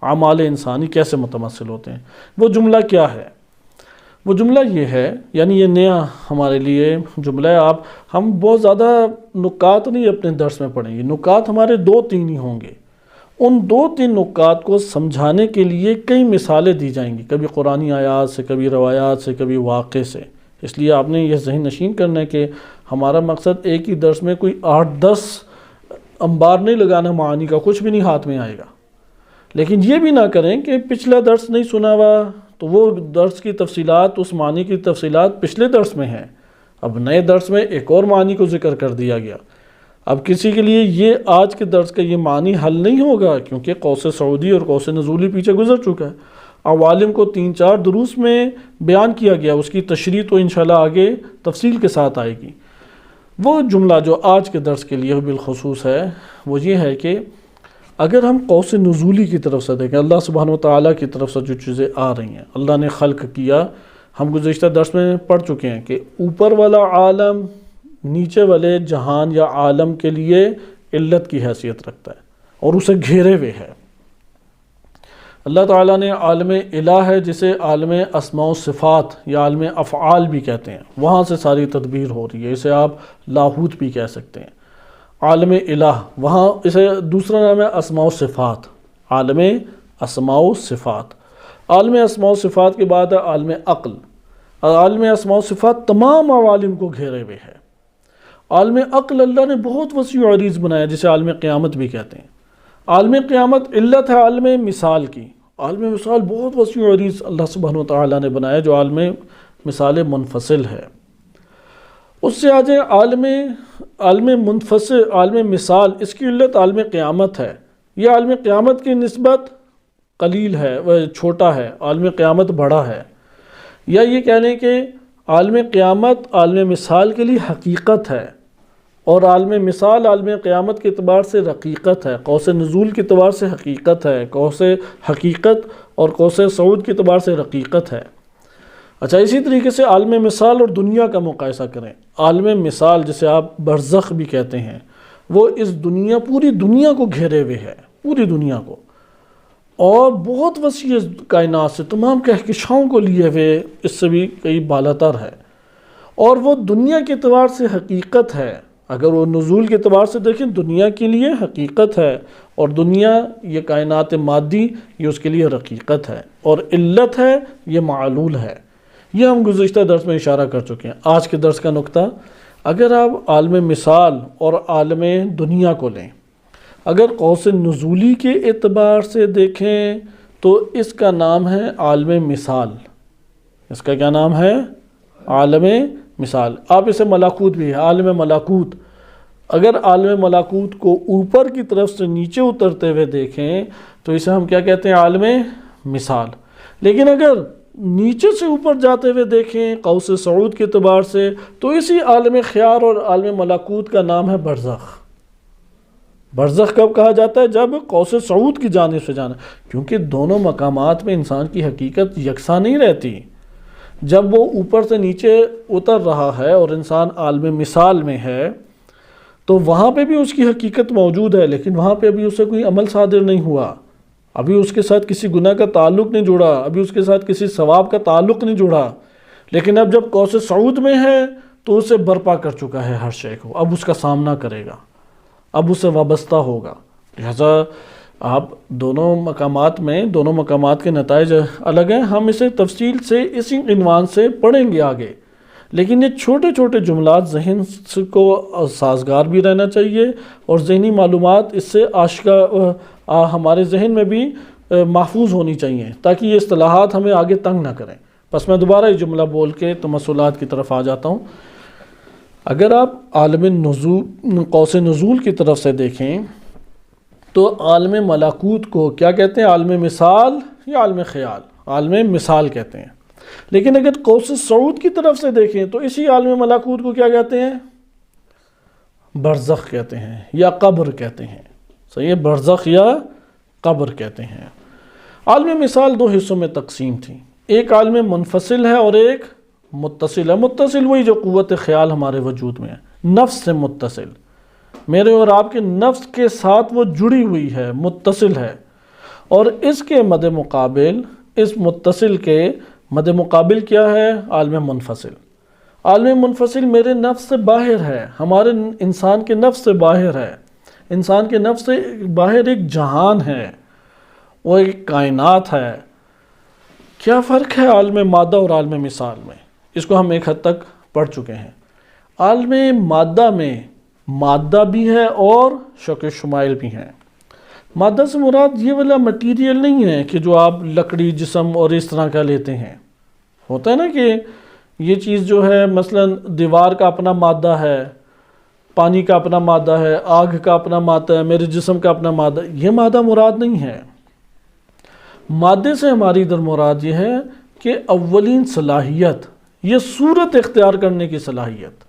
اعمال انسانی کیسے متمثل ہوتے ہیں، وہ جملہ کیا ہے؟ وہ جملہ یہ ہے، یعنی یہ نیا ہمارے لیے جملہ ہے۔ ہم بہت زیادہ نکات نہیں اپنے درس میں پڑھیں گے، نکات ہمارے 2-3 ہی ہوں گے۔ ان 2-3 نکات کو سمجھانے کے لیے کئی مثالیں دی جائیں گی، کبھی قرآنی آیات سے، کبھی روایات سے، کبھی واقع سے۔ اس لیے آپ نے یہ ذہن نشین کرنا ہے کہ ہمارا مقصد ایک ہی درس میں کوئی 8-10 انبار نہیں لگانا، معانی کا کچھ بھی نہیں ہاتھ میں آئے گا۔ لیکن یہ بھی نہ کریں کہ پچھلا درس نہیں سنا ہوا تو وہ درس کی تفصیلات، اس معنی کی تفصیلات پچھلے درس میں ہیں، اب نئے درس میں ایک اور معنی کو ذکر کر دیا گیا۔ اب کسی کے لیے یہ آج کے درس کا یہ معنی حل نہیں ہوگا، کیونکہ قوس صعودی اور قوس نزولی پیچھے گزر چکا ہے۔ عوالم کو 3-4 دروس میں بیان کیا گیا، اس کی تشریح تو انشاءاللہ آگے تفصیل کے ساتھ آئے گی۔ وہ جملہ جو آج کے درس کے لیے بالخصوص ہے وہ یہ ہے کہ اگر ہم قوس نزولی کی طرف سے دیکھیں، اللہ سبحانہ و تعالیٰ کی طرف سے جو چیزیں آ رہی ہیں، اللہ نے خلق کیا، ہم گزشتہ درس میں پڑھ چکے ہیں کہ اوپر والا عالم نیچے والے جہان یا عالم کے لیے علت کی حیثیت رکھتا ہے اور اسے گھیرے ہوئے ہے۔ اللہ تعالیٰ نے عالم الہ ہے جسے عالم اسماء و صفات یا عالم افعال بھی کہتے ہیں، وہاں سے ساری تدبیر ہو رہی ہے، اسے آپ لاہوت بھی کہہ سکتے ہیں۔ عالم الہ، وہاں اسے دوسرا نام ہے اسماء و صفات، عالم اسماء و صفات۔ عالم اسماء و صفات کے بعد ہے عالم عقل۔ عالم اسماء و صفات تمام عوالم کو گھیرے ہوئے ہے۔ عالم عقل اللہ نے بہت وسیع و عریض بنایا، جسے عالم قیامت بھی کہتے ہیں۔ عالم قیامت علت ہے عالم مثال کی، عالم مثال بہت وسیع و عریض اللہ سبحانہ وتعالی نے بنایا، جو عالم مثال منفصل ہے۔ اس سے آج عالم منفصل، عالم مثال، اس کی علت عالم قیامت ہے۔ یہ عالم قیامت کی نسبت قلیل ہے، وہ چھوٹا ہے، عالم قیامت بڑا ہے۔ یا یہ کہہ لیں کہ عالم قیامت عالم مثال کے لیے حقیقت ہے، اور عالم مثال عالم قیامت کے اعتبار سے رقیقت ہے، قوس نزول کے اعتبار سے حقیقت ہے، قوس حقیقت اور قوس صعود کے اعتبار سے رقیقت ہے۔ اچھا، اسی طریقے سے عالم مثال اور دنیا کا مقایسہ کریں۔ عالم مثال جسے آپ برزخ بھی کہتے ہیں، وہ اس دنیا، پوری دنیا کو گھیرے ہوئے ہے، پوری دنیا کو، اور بہت وسیع کائنات سے تمام کہکشاؤں کو لیے ہوئے، اس سے بھی کئی بالاتر ہے، اور وہ دنیا کے اعتبار سے حقیقت ہے، اگر وہ نزول کے اعتبار سے دیکھیں دنیا کے لیے حقیقت ہے، اور دنیا یہ کائنات مادی یہ اس کے لیے حقیقت ہے، اور علت ہے یہ معلول ہے۔ یہ ہم گزشتہ درس میں اشارہ کر چکے ہیں۔ آج کے درس کا نقطہ، اگر آپ عالم مثال اور عالم دنیا کو لیں، اگر قوس نزولی کے اعتبار سے دیکھیں تو اس کا نام ہے عالم مثال۔ اس کا کیا نام ہے؟ عالم مثال۔ آپ اسے ملاکوت بھی ہے، عالم ملاکوت۔ اگر عالم ملاکوت کو اوپر کی طرف سے نیچے اترتے ہوئے دیکھیں تو اسے ہم کیا کہتے ہیں؟ عالم مثال۔ لیکن اگر نیچے سے اوپر جاتے ہوئے دیکھیں قوس صعود کے اعتبار سے تو اسی عالم خیال اور عالم ملاکوت کا نام ہے برزخ۔ برزخ کب کہا جاتا ہے؟ جب قوس صعود کی جانب سے جانا، کیونکہ دونوں مقامات میں انسان کی حقیقت یکساں نہیں رہتی۔ جب وہ اوپر سے نیچے اتر رہا ہے اور انسان عالم مثال میں ہے تو وہاں پہ بھی اس کی حقیقت موجود ہے، لیکن وہاں پہ ابھی اسے کوئی عمل صادر نہیں ہوا، ابھی اس کے ساتھ کسی گناہ کا تعلق نہیں جڑا، ابھی اس کے ساتھ کسی ثواب کا تعلق نہیں جڑا۔ لیکن اب جب قوس صعود میں ہے تو اسے برپا کر چکا ہے ہر شے کو، اب اس کا سامنا کرے گا، اب اسے وابستہ ہوگا۔ لہذا آپ دونوں مقامات کے نتائج الگ ہیں، ہم اسے تفصیل سے اسی عنوان سے پڑھیں گے آگے۔ لیکن یہ چھوٹے چھوٹے جملات ذہن کو سازگار بھی رہنا چاہیے اور ذہنی معلومات اس سے ہمارے ذہن میں بھی محفوظ ہونی چاہیے تاکہ یہ اصطلاحات ہمیں آگے تنگ نہ کریں۔ بس میں دوبارہ یہ جملہ بول کے تمثلات کی طرف آ جاتا ہوں۔ اگر آپ عالم نزول قوس نزول کی طرف سے دیکھیں تو عالم ملاکوت کو کیا کہتے ہیں؟ عالم مثال یا عالم خیال؟ عالم مثال کہتے ہیں۔ لیکن اگر قوس صعود کی طرف سے دیکھیں تو اسی عالم ملاکوت کو کیا کہتے ہیں؟ برزخ کہتے ہیں یا قبر کہتے ہیں۔ صحیح ہے، برزخ یا قبر کہتے ہیں۔ عالم مثال دو حصوں میں تقسیم تھی، ایک عالم منفصل ہے اور ایک متصل ہے۔ متصل وہی جو قوت خیال ہمارے وجود میں ہے، نفس سے متصل، میرے اور آپ کے نفس کے ساتھ وہ جڑی ہوئی ہے، متصل ہے۔ اور اس کے مد مقابل، اس متصل کے مد مقابل کیا ہے؟ عالم منفصل۔ عالم منفصل میرے نفس سے باہر ہے، ہمارے انسان کے نفس سے باہر ہے، انسان کے نفس سے باہر ایک جہان ہے، وہ ایک کائنات ہے۔ کیا فرق ہے عالم مادہ اور عالم مثال میں؟ اس کو ہم ایک حد تک پڑھ چکے ہیں۔ عالم مادہ میں مادہ بھی ہے اور شکل شمائل بھی ہیں۔ مادہ سے مراد یہ والا مٹیریل نہیں ہے کہ جو آپ لکڑی، جسم اور اس طرح کا لیتے ہیں۔ ہوتا ہے نا کہ یہ چیز جو ہے مثلا دیوار کا اپنا مادہ ہے، پانی کا اپنا مادہ ہے، آگ کا اپنا مادہ ہے، میرے جسم کا اپنا مادہ، یہ مادہ مراد نہیں ہے۔ مادے سے ہماری ادھر مراد یہ ہے کہ اولین صلاحیت، یہ صورت اختیار کرنے کی صلاحیت۔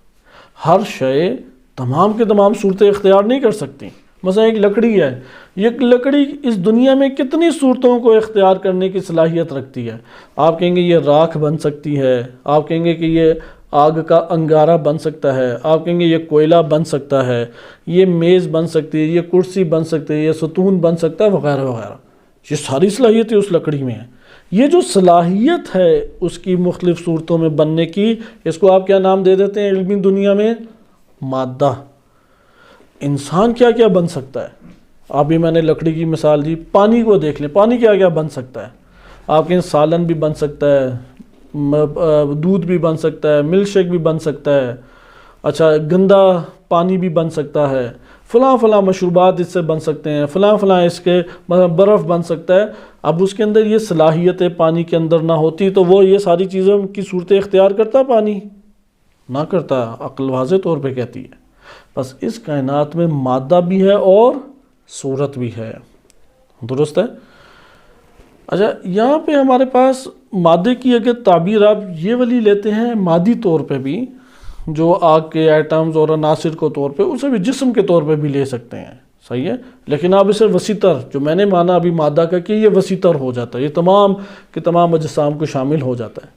ہر شے تمام کے تمام صورتیں اختیار نہیں کر سکتی۔ مثلا ایک لکڑی ہے، یہ لکڑی اس دنیا میں کتنی صورتوں کو اختیار کرنے کی صلاحیت رکھتی ہے۔ آپ کہیں گے یہ راکھ بن سکتی ہے، آپ کہیں گے کہ یہ آگ کا انگارہ بن سکتا ہے، آپ کہیں گے یہ کوئلہ بن سکتا ہے، یہ میز بن سکتی ہے، یہ کرسی بن سکتی ہے، یہ ستون بن سکتا ہے، وغیرہ وغیرہ۔ یہ ساری صلاحیتیں اس لکڑی میں ہیں۔ یہ جو صلاحیت ہے اس کی مختلف صورتوں میں بننے کی، اس کو آپ کیا نام دے دیتے ہیں علمی دنیا میں؟ مادہ۔ انسان کیا کیا بن سکتا ہے؟ ابھی میں نے لکڑی کی مثال دی، پانی کو دیکھ لیں، پانی کیا کیا بن سکتا ہے؟ آپ کہیں سالن بھی بن سکتا ہے، دودھ بھی بن سکتا ہے، ملک شیک بھی بن سکتا ہے، اچھا گندا پانی بھی بن سکتا ہے، فلاں فلاں مشروبات اس سے بن سکتے ہیں، فلاں فلاں اس کے برف بن سکتا ہے۔ اب اس کے اندر یہ صلاحیت پانی کے اندر نہ ہوتی تو وہ یہ ساری چیزوں کی صورتیں اختیار کرتا؟ پانی نہ کرتا، عقل واضح طور پہ کہتی ہے۔ بس اس کائنات میں مادہ بھی ہے اور صورت بھی ہے، درست ہے؟ اچھا یہاں پہ ہمارے پاس مادے کی اگر تعبیر آپ یہ والی لیتے ہیں مادی طور پہ بھی، جو آگ کے ایٹمز اور عناصر کو طور پہ، اسے بھی جسم کے طور پہ بھی لے سکتے ہیں، صحیح ہے؟ لیکن آپ اسے وسیع تر، جو میں نے مانا ابھی مادہ کا کہ یہ وسیع تر ہو جاتا ہے، یہ تمام کے تمام اجسام کو شامل ہو جاتا ہے۔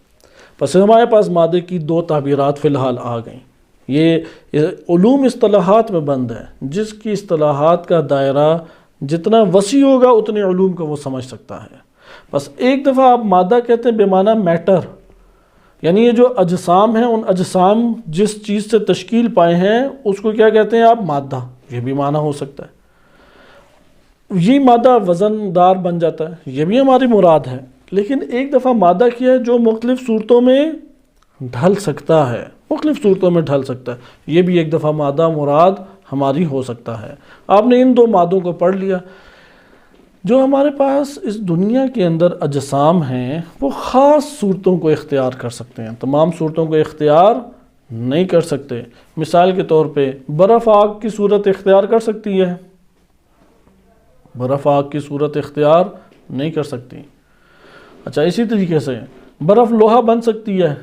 بس ہمارے پاس مادے کی دو تعبیرات فی الحال آ گئیں۔ یہ علوم اصطلاحات میں بند ہے، جس کی اصطلاحات کا دائرہ جتنا وسیع ہوگا اتنے علوم کو وہ سمجھ سکتا ہے۔ بس ایک دفعہ آپ مادہ کہتے ہیں بے معنی میٹر، یعنی یہ جو اجسام ہیں، ان اجسام جس چیز سے تشکیل پائے ہیں اس کو کیا کہتے ہیں آپ؟ مادہ. یہ بھی معنی ہو سکتا ہے. یہ مادہ وزن دار بن جاتا ہے، یہ بھی ہماری مراد ہے. لیکن ایک دفعہ مادہ کیا ہے جو مختلف صورتوں میں ڈھل سکتا ہے، مختلف صورتوں میں ڈھل سکتا ہے. یہ بھی ایک دفعہ مادہ مراد ہماری ہو سکتا ہے. آپ نے ان دو مادوں کو پڑھ لیا. جو ہمارے پاس اس دنیا کے اندر اجسام ہیں وہ خاص صورتوں کو اختیار کر سکتے ہیں، تمام صورتوں کو اختیار نہیں کر سکتے. مثال کے طور پہ برف آگ کی صورت اختیار کر سکتی ہے؟ برف آگ کی صورت اختیار نہیں کر سکتی. اچھا، اسی طریقے سے برف لوہا بن سکتی ہے؟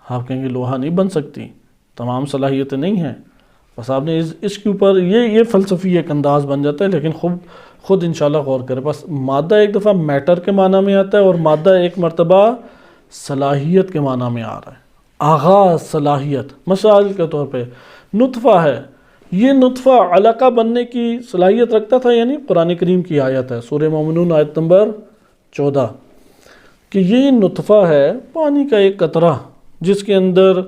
آپ کہیں گے لوہا نہیں بن سکتی، تمام صلاحیتیں نہیں ہیں. بس آپ نے اس کے اوپر یہ فلسفی ایک انداز بن جاتا ہے، لیکن خود انشاءاللہ غور کرے. بس مادہ ایک دفعہ میٹر کے معنی میں آتا ہے، اور مادہ ایک مرتبہ صلاحیت کے معنی میں آ رہا ہے، آغاز، صلاحیت. مثال کے طور پہ نطفہ ہے، یہ نطفہ علقہ بننے کی صلاحیت رکھتا تھا. یعنی قرآن کریم کی آیت ہے، سورہ مومنون آیت نمبر 14، کہ یہ نطفہ ہے پانی کا ایک قطرہ جس کے اندر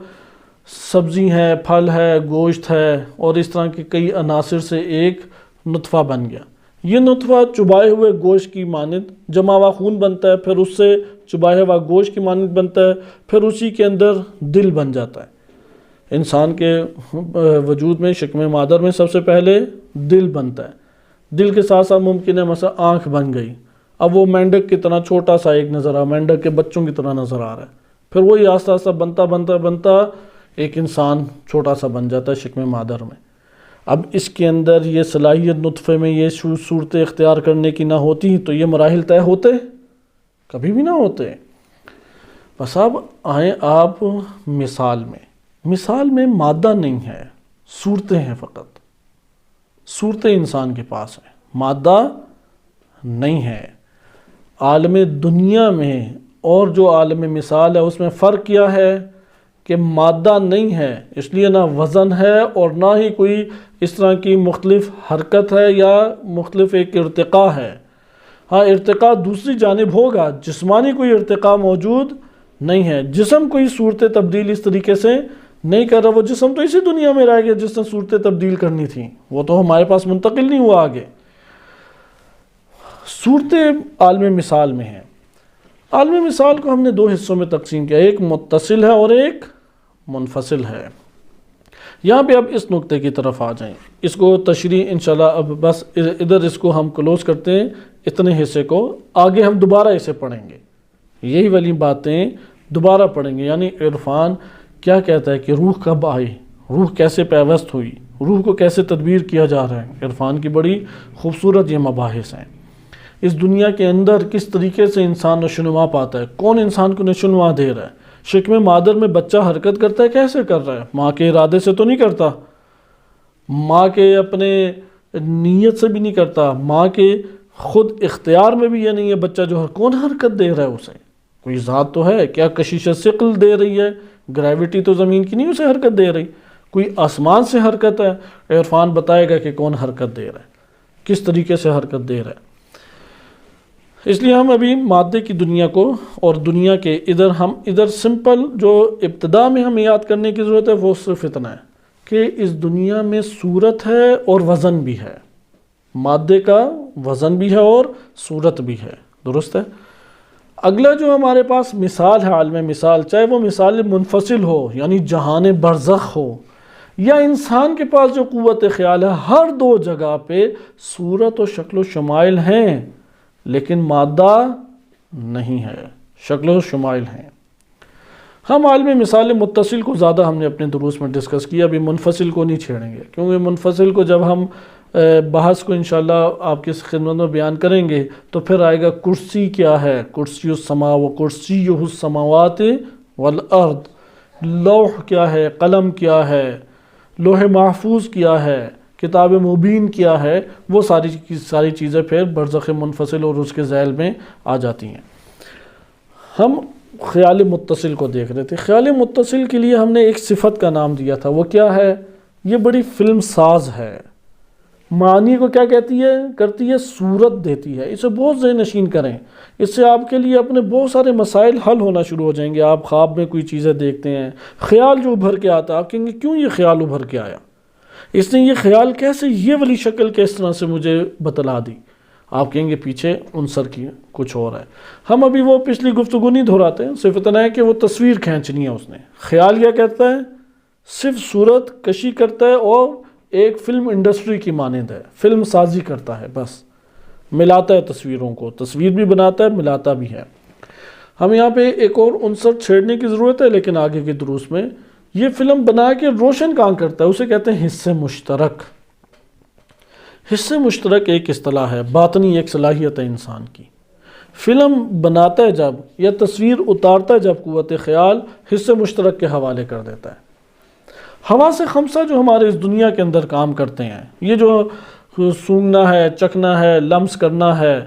سبزی ہے، پھل ہے، گوشت ہے، اور اس طرح کے کئی عناصر سے ایک نطفہ بن گیا. یہ نطفہ چبائے ہوئے گوشت کی مانند جمع ہوا خون بنتا ہے، پھر اس سے چبائے ہوا گوشت کی مانند بنتا ہے، پھر اسی کے اندر دل بن جاتا ہے. انسان کے وجود میں شکم مادر میں سب سے پہلے دل بنتا ہے. دل کے ساتھ ساتھ ممکن ہے مثلا آنکھ بن گئی. اب وہ مینڈک کی طرح چھوٹا سا ایک نظر آ، مینڈک کے بچوں کی طرح نظر آ رہا ہے. پھر وہی آہستہ آہستہ بنتا ایک انسان چھوٹا سا بن جاتا ہے شکم مادر میں. اب اس کے اندر یہ صلاحیت نطفے میں یہ صورتیں اختیار کرنے کی نہ ہوتی تو یہ مراحل طے ہوتے؟ کبھی بھی نہ ہوتے. بس اب آئیں آپ مثال میں مادہ نہیں ہے، صورتیں ہیں فقط. صورتیں انسان کے پاس ہیں، مادہ نہیں ہے. عالم دنیا میں اور جو عالم مثال ہے اس میں فرق کیا ہے کہ مادہ نہیں ہے، اس لیے نہ وزن ہے اور نہ ہی کوئی اس طرح کی مختلف حرکت ہے یا مختلف ایک ارتقاء ہے. ہاں، ارتقاء دوسری جانب ہوگا، جسمانی کوئی ارتقاء موجود نہیں ہے. جسم کوئی صورت تبدیل اس طریقے سے نہیں کر رہا. وہ جسم تو اسی دنیا میں رہ گیا جس نے صورتیں تبدیل کرنی تھی، وہ تو ہمارے پاس منتقل نہیں ہوا آگے. صورتیں عالم مثال میں ہیں. عالم مثال کو ہم نے دو حصوں میں تقسیم کیا، ایک متصل ہے اور ایک منفصل ہے. یہاں پہ اب اس نقطے کی طرف آ جائیں، اس کو تشریح انشاءاللہ اب بس ادھر اس کو ہم کلوز کرتے ہیں، اتنے حصے کو. آگے ہم دوبارہ اسے پڑھیں گے، یہی والی باتیں دوبارہ پڑھیں گے. یعنی عرفان کیا کہتا ہے کہ روح کب آئی، روح کیسے پیوست ہوئی، روح کو کیسے تدبیر کیا جا رہا ہے. عرفان کی بڑی خوبصورت یہ مباحث ہیں. اس دنیا کے اندر کس طریقے سے انسان نشوونما پاتا ہے، کون انسان کو نشوونما دے رہا ہے. شکم مادر میں بچہ حرکت کرتا ہے، کیسے کر رہا ہے؟ ماں کے ارادے سے تو نہیں کرتا، ماں کے اپنے نیت سے بھی نہیں کرتا، ماں کے خود اختیار میں بھی یہ نہیں ہے. بچہ جو کون حرکت دے رہا ہے اسے؟ کوئی ذات تو ہے. کیا کشش ثقل دے رہی ہے؟ گریوٹی تو زمین کی نہیں اسے حرکت دے رہی، کوئی آسمان سے حرکت ہے. عرفان بتائے گا کہ کون حرکت دے رہا ہے، کس طریقے سے حرکت دے رہا ہے. اس لیے ہم ابھی مادے کی دنیا کو اور دنیا کے ادھر سمپل جو ابتدا میں ہمیں یاد کرنے کی ضرورت ہے وہ صرف اتنا ہے کہ اس دنیا میں صورت ہے اور وزن بھی ہے. مادے کا وزن بھی ہے اور صورت بھی ہے، درست ہے. اگلا جو ہمارے پاس مثال ہے، عالم مثال، چاہے وہ مثال منفصل ہو یعنی جہان برزخ ہو، یا انسان کے پاس جو قوت خیال ہے، ہر دو جگہ پہ صورت و شکل و شمائل ہیں لیکن مادہ نہیں ہے، شکل و شمائل ہیں. ہم عالم مثال متصل کو زیادہ ہم نے اپنے دروس میں ڈسکس کیا، ابھی منفصل کو نہیں چھیڑیں گے، کیونکہ منفصل کو جب ہم بحث کو انشاءاللہ آپ کی خدمت میں بیان کریں گے تو پھر آئے گا کرسی کیا ہے، کرسی السماوات والارض، لوح کیا ہے، قلم کیا ہے، لوح محفوظ کیا ہے، کتاب مبین کیا ہے. وہ ساری چیزیں پھر برزخ منفصل اور اس کے ذیل میں آ جاتی ہیں. ہم خیال متصل کو دیکھ رہے تھے. خیال متصل کے لیے ہم نے ایک صفت کا نام دیا تھا، وہ کیا ہے؟ یہ بڑی فلم ساز ہے، معنی کو کیا کرتی ہے؟ صورت دیتی ہے۔ اسے بہت ذہن نشین کریں، اس سے آپ کے لیے اپنے بہت سارے مسائل حل ہونا شروع ہو جائیں گے۔ آپ خواب میں کوئی چیزیں دیکھتے ہیں، خیال جو ابھر کے آتا ہے، آپ کہیں گے کیوں یہ خیال ابھر کے آیا، اس نے یہ خیال کیسے یہ والی شکل کس طرح سے مجھے بتلا دی؟ آپ کہیں گے پیچھے عنصر کی کچھ اور ہے۔ ہم ابھی وہ پچھلی گفتگو نہیں دہراتے ہیں، صرف اتنا ہے کہ وہ تصویر کھینچنی ہے اس نے۔ خیال کیا کرتا ہے؟ صرف صورت کشی کرتا ہے اور ایک فلم انڈسٹری کی مانند ہے، فلم سازی کرتا ہے، بس ملاتا ہے تصویروں کو، تصویر بھی بناتا ہے، ملاتا بھی ہے۔ ہم یہاں پہ ایک اور عنصر چھیڑنے کی ضرورت ہے، لیکن آگے کے دروس میں یہ فلم بنا کے روشن کام کرتا ہے، اسے کہتے ہیں حصے مشترک۔ حصے مشترک ایک اصطلاح ہے، باطنی ایک صلاحیت ہے انسان کی۔ فلم بناتا ہے جب یا تصویر اتارتا ہے جب قوت خیال، حصے مشترک کے حوالے کر دیتا ہے۔ حواس خمسہ جو ہمارے اس دنیا کے اندر کام کرتے ہیں، یہ جو سونگھنا ہے، چکھنا ہے، لمس کرنا ہے،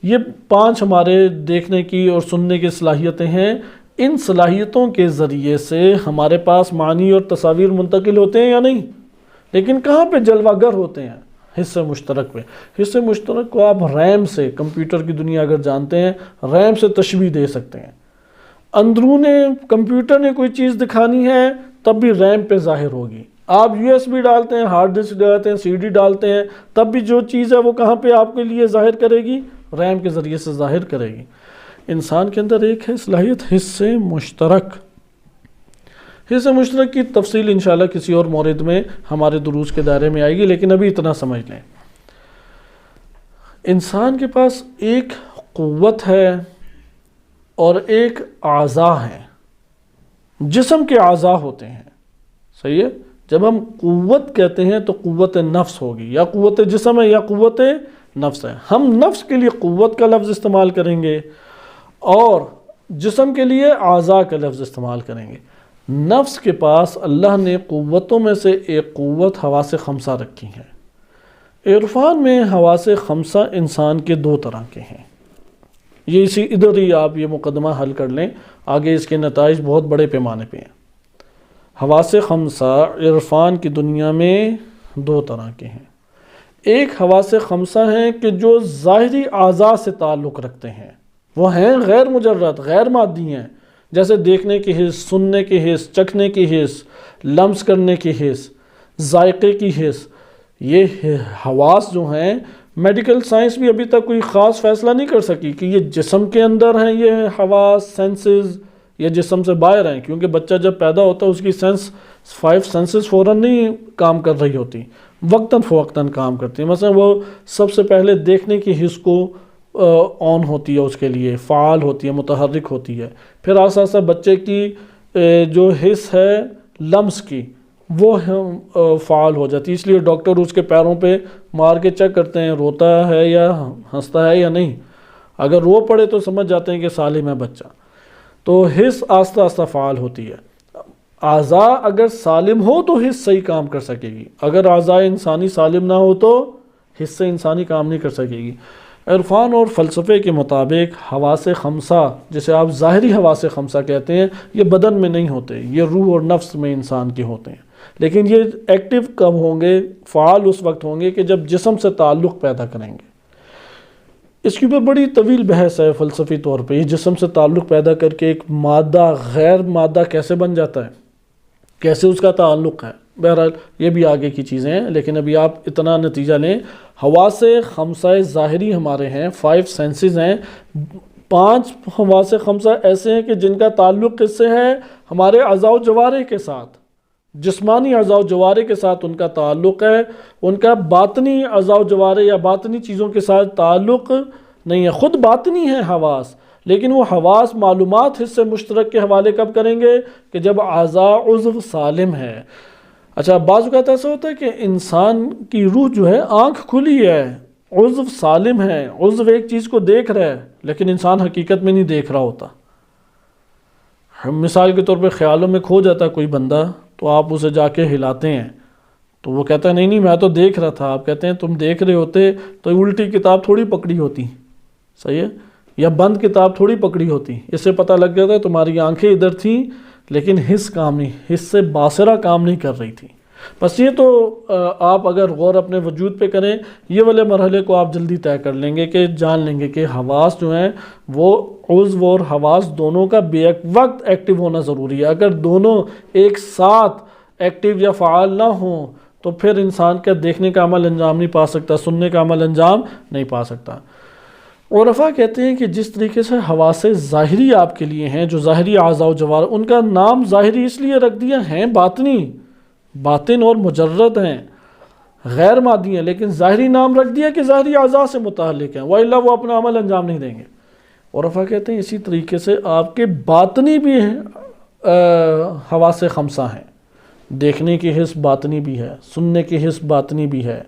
یہ 5 ہمارے دیکھنے کی اور سننے کی صلاحیتیں ہیں۔ ان صلاحیتوں کے ذریعے سے ہمارے پاس معنی اور تصاویر منتقل ہوتے ہیں یا نہیں؟ لیکن کہاں پہ جلوہ گر ہوتے ہیں؟ حصے مشترک پہ۔ حصے مشترک کو آپ ریم سے، کمپیوٹر کی دنیا اگر جانتے ہیں، ریم سے تشبیہ دے سکتے ہیں۔ اندرون کمپیوٹر نے کوئی چیز دکھانی ہے تب بھی ریم پہ ظاہر ہوگی۔ آپ یو ایس بی ڈالتے ہیں، ہارڈ ڈسک ڈالتے ہیں، سی ڈی ڈالتے ہیں، تب بھی جو چیز ہے وہ کہاں پہ آپ کے لیے ظاہر کرے گی؟ ریم کے ذریعے سے ظاہر کرے گی۔ انسان کے اندر ایک ہے صلاحیت حصے مشترک۔ حصے مشترک کی تفصیل انشاءاللہ کسی اور مورد میں ہمارے دروس کے دائرے میں آئے گی، لیکن ابھی اتنا سمجھ لیں، انسان کے پاس ایک قوت ہے اور ایک اعضاء ہے۔ جسم کے اعضاء ہوتے ہیں، صحیح ہے؟ جب ہم قوت کہتے ہیں تو قوت نفس ہوگی، یا قوت جسم ہے یا قوت نفس ہے۔ ہم نفس کے لیے قوت کا لفظ استعمال کریں گے اور جسم کے لیے اعضاء کا لفظ استعمال کریں گے۔ نفس کے پاس اللہ نے قوتوں میں سے ایک قوت حواس خمسہ رکھی ہے۔ عرفان میں حواس خمسہ انسان کے 2 طرح کے ہیں۔ یہ اسی ادھر ہی آپ یہ مقدمہ حل کر لیں، آگے اس کے نتائج بہت بڑے پیمانے پہ ہیں۔ حواس خمسہ عرفان کی دنیا میں 2 طرح کے ہیں۔ ایک حواس خمسہ ہیں کہ جو ظاہری اعضاء سے تعلق رکھتے ہیں، وہ ہیں غیر مجرد، غیر مادی ہیں، جیسے دیکھنے کی حس، سننے کی حس، چکھنے کی حس، لمس کرنے کی حس، ذائقے کی حس۔ یہ حواس جو ہیں، میڈیکل سائنس بھی ابھی تک کوئی خاص فیصلہ نہیں کر سکی کہ یہ جسم کے اندر ہیں یہ حواس، سینسز، یا جسم سے باہر ہیں، کیونکہ بچہ جب پیدا ہوتا ہے اس کی 5 سینسز فوراً نہیں کام کر رہی ہوتی، وقتاً فوقتاً کام کرتی ہیں۔ مثلا وہ سب سے پہلے دیکھنے کی حس کو آن ہوتی ہے، اس کے لیے فعال ہوتی ہے، متحرک ہوتی ہے۔ پھر آہستہ آہستہ بچے کی جو حس ہے لمس کی، وہ فعال ہو جاتی ہے۔ اس لیے ڈاکٹر اس کے پیروں پہ مار کے چیک کرتے ہیں روتا ہے یا ہنستا ہے یا نہیں۔ اگر رو پڑے تو سمجھ جاتے ہیں کہ سالم ہے بچہ۔ تو حس آہستہ آہستہ فعال ہوتی ہے۔ اعضاء اگر سالم ہو تو حس صحیح کام کر سکے گی، اگر اعضاء انسانی سالم نہ ہو تو حس سے انسانی کام نہیں کر سکے گی۔ عرفان اور فلسفے کے مطابق حواس خمسہ، جسے آپ ظاہری حواس خمسہ کہتے ہیں، یہ بدن میں نہیں ہوتے، یہ روح اور نفس میں انسان کے ہوتے ہیں، لیکن یہ ایکٹیو کب ہوں گے، فعال اس وقت ہوں گے کہ جب جسم سے تعلق پیدا کریں گے۔ اس کے اوپر بڑی طویل بحث ہے فلسفی طور پہ، یہ جسم سے تعلق پیدا کر کے ایک مادہ غیر مادہ کیسے بن جاتا ہے، کیسے اس کا تعلق ہے۔ بہرحال یہ بھی آگے کی چیزیں ہیں، لیکن ابھی آپ اتنا نتیجہ لیں، حواس خمسہ ظاہری ہمارے ہیں، 5 سینسز ہیں، 5 حواس خمسہ ایسے ہیں کہ جن کا تعلق کس سے ہے، ہمارے اعضاء و جوارح کے ساتھ، جسمانی اعضاء و جوارح کے ساتھ ان کا تعلق ہے، ان کا باطنی اعضاء و جوارح یا باطنی چیزوں کے ساتھ تعلق نہیں ہے۔ خود باطنی ہے حواس، لیکن وہ حواس معلومات حصے مشترک کے حوالے کب کریں گے کہ جب اعضاء عضو سالم ہے۔ اچھا، بعض اوقات ایسا ہوتا ہے کہ انسان کی روح جو ہے آنکھ کھلی ہے، عضو سالم ہے، عضو ایک چیز کو دیکھ رہا ہے، لیکن انسان حقیقت میں نہیں دیکھ رہا ہوتا۔ مثال کے طور پہ خیالوں میں کھو جاتا ہے کوئی بندہ، تو آپ اسے جا کے ہلاتے ہیں تو وہ کہتا ہے نہیں میں تو دیکھ رہا تھا۔ آپ کہتے ہیں تم دیکھ رہے ہوتے تو الٹی کتاب تھوڑی پکڑی ہوتی، صحیح ہے، یا بند کتاب تھوڑی پکڑی ہوتی، اس سے پتہ لگ جاتا ہے تمہاری آنکھیں ادھر تھیں لیکن حس کام نہیں، حس سے باصرہ کام نہیں کر رہی تھی۔ بس یہ تو آپ اگر غور اپنے وجود پہ کریں، یہ والے مرحلے کو آپ جلدی طے کر لیں گے کہ جان لیں گے کہ حواس جو ہیں وہ عضو اور حواس دونوں کا بیک وقت ایکٹیو ہونا ضروری ہے۔ اگر دونوں ایک ساتھ ایکٹیو یا فعال نہ ہوں تو پھر انسان کا دیکھنے کا عمل انجام نہیں پا سکتا، سننے کا عمل انجام نہیں پا سکتا۔ عرفاء کہتے ہیں کہ جس طریقے سے حواس ظاہری آپ کے لیے ہیں، جو ظاہری اعضاء و جوارح، ان کا نام ظاہری اس لیے رکھ دیا ہیں باطنی، باطن اور مجرد ہیں، غیر مادی ہیں، لیکن ظاہری نام رکھ دیا کہ ظاہری اعضاء سے متعلق ہیں، وَإِلَّا وہ اپنا عمل انجام نہیں دیں گے۔ عرفاء کہتے ہیں اسی طریقے سے آپ کے باطنی بھی حواس خمسہ ہیں، دیکھنے کی حس باطنی بھی ہے، سننے کی حس باطنی بھی ہے۔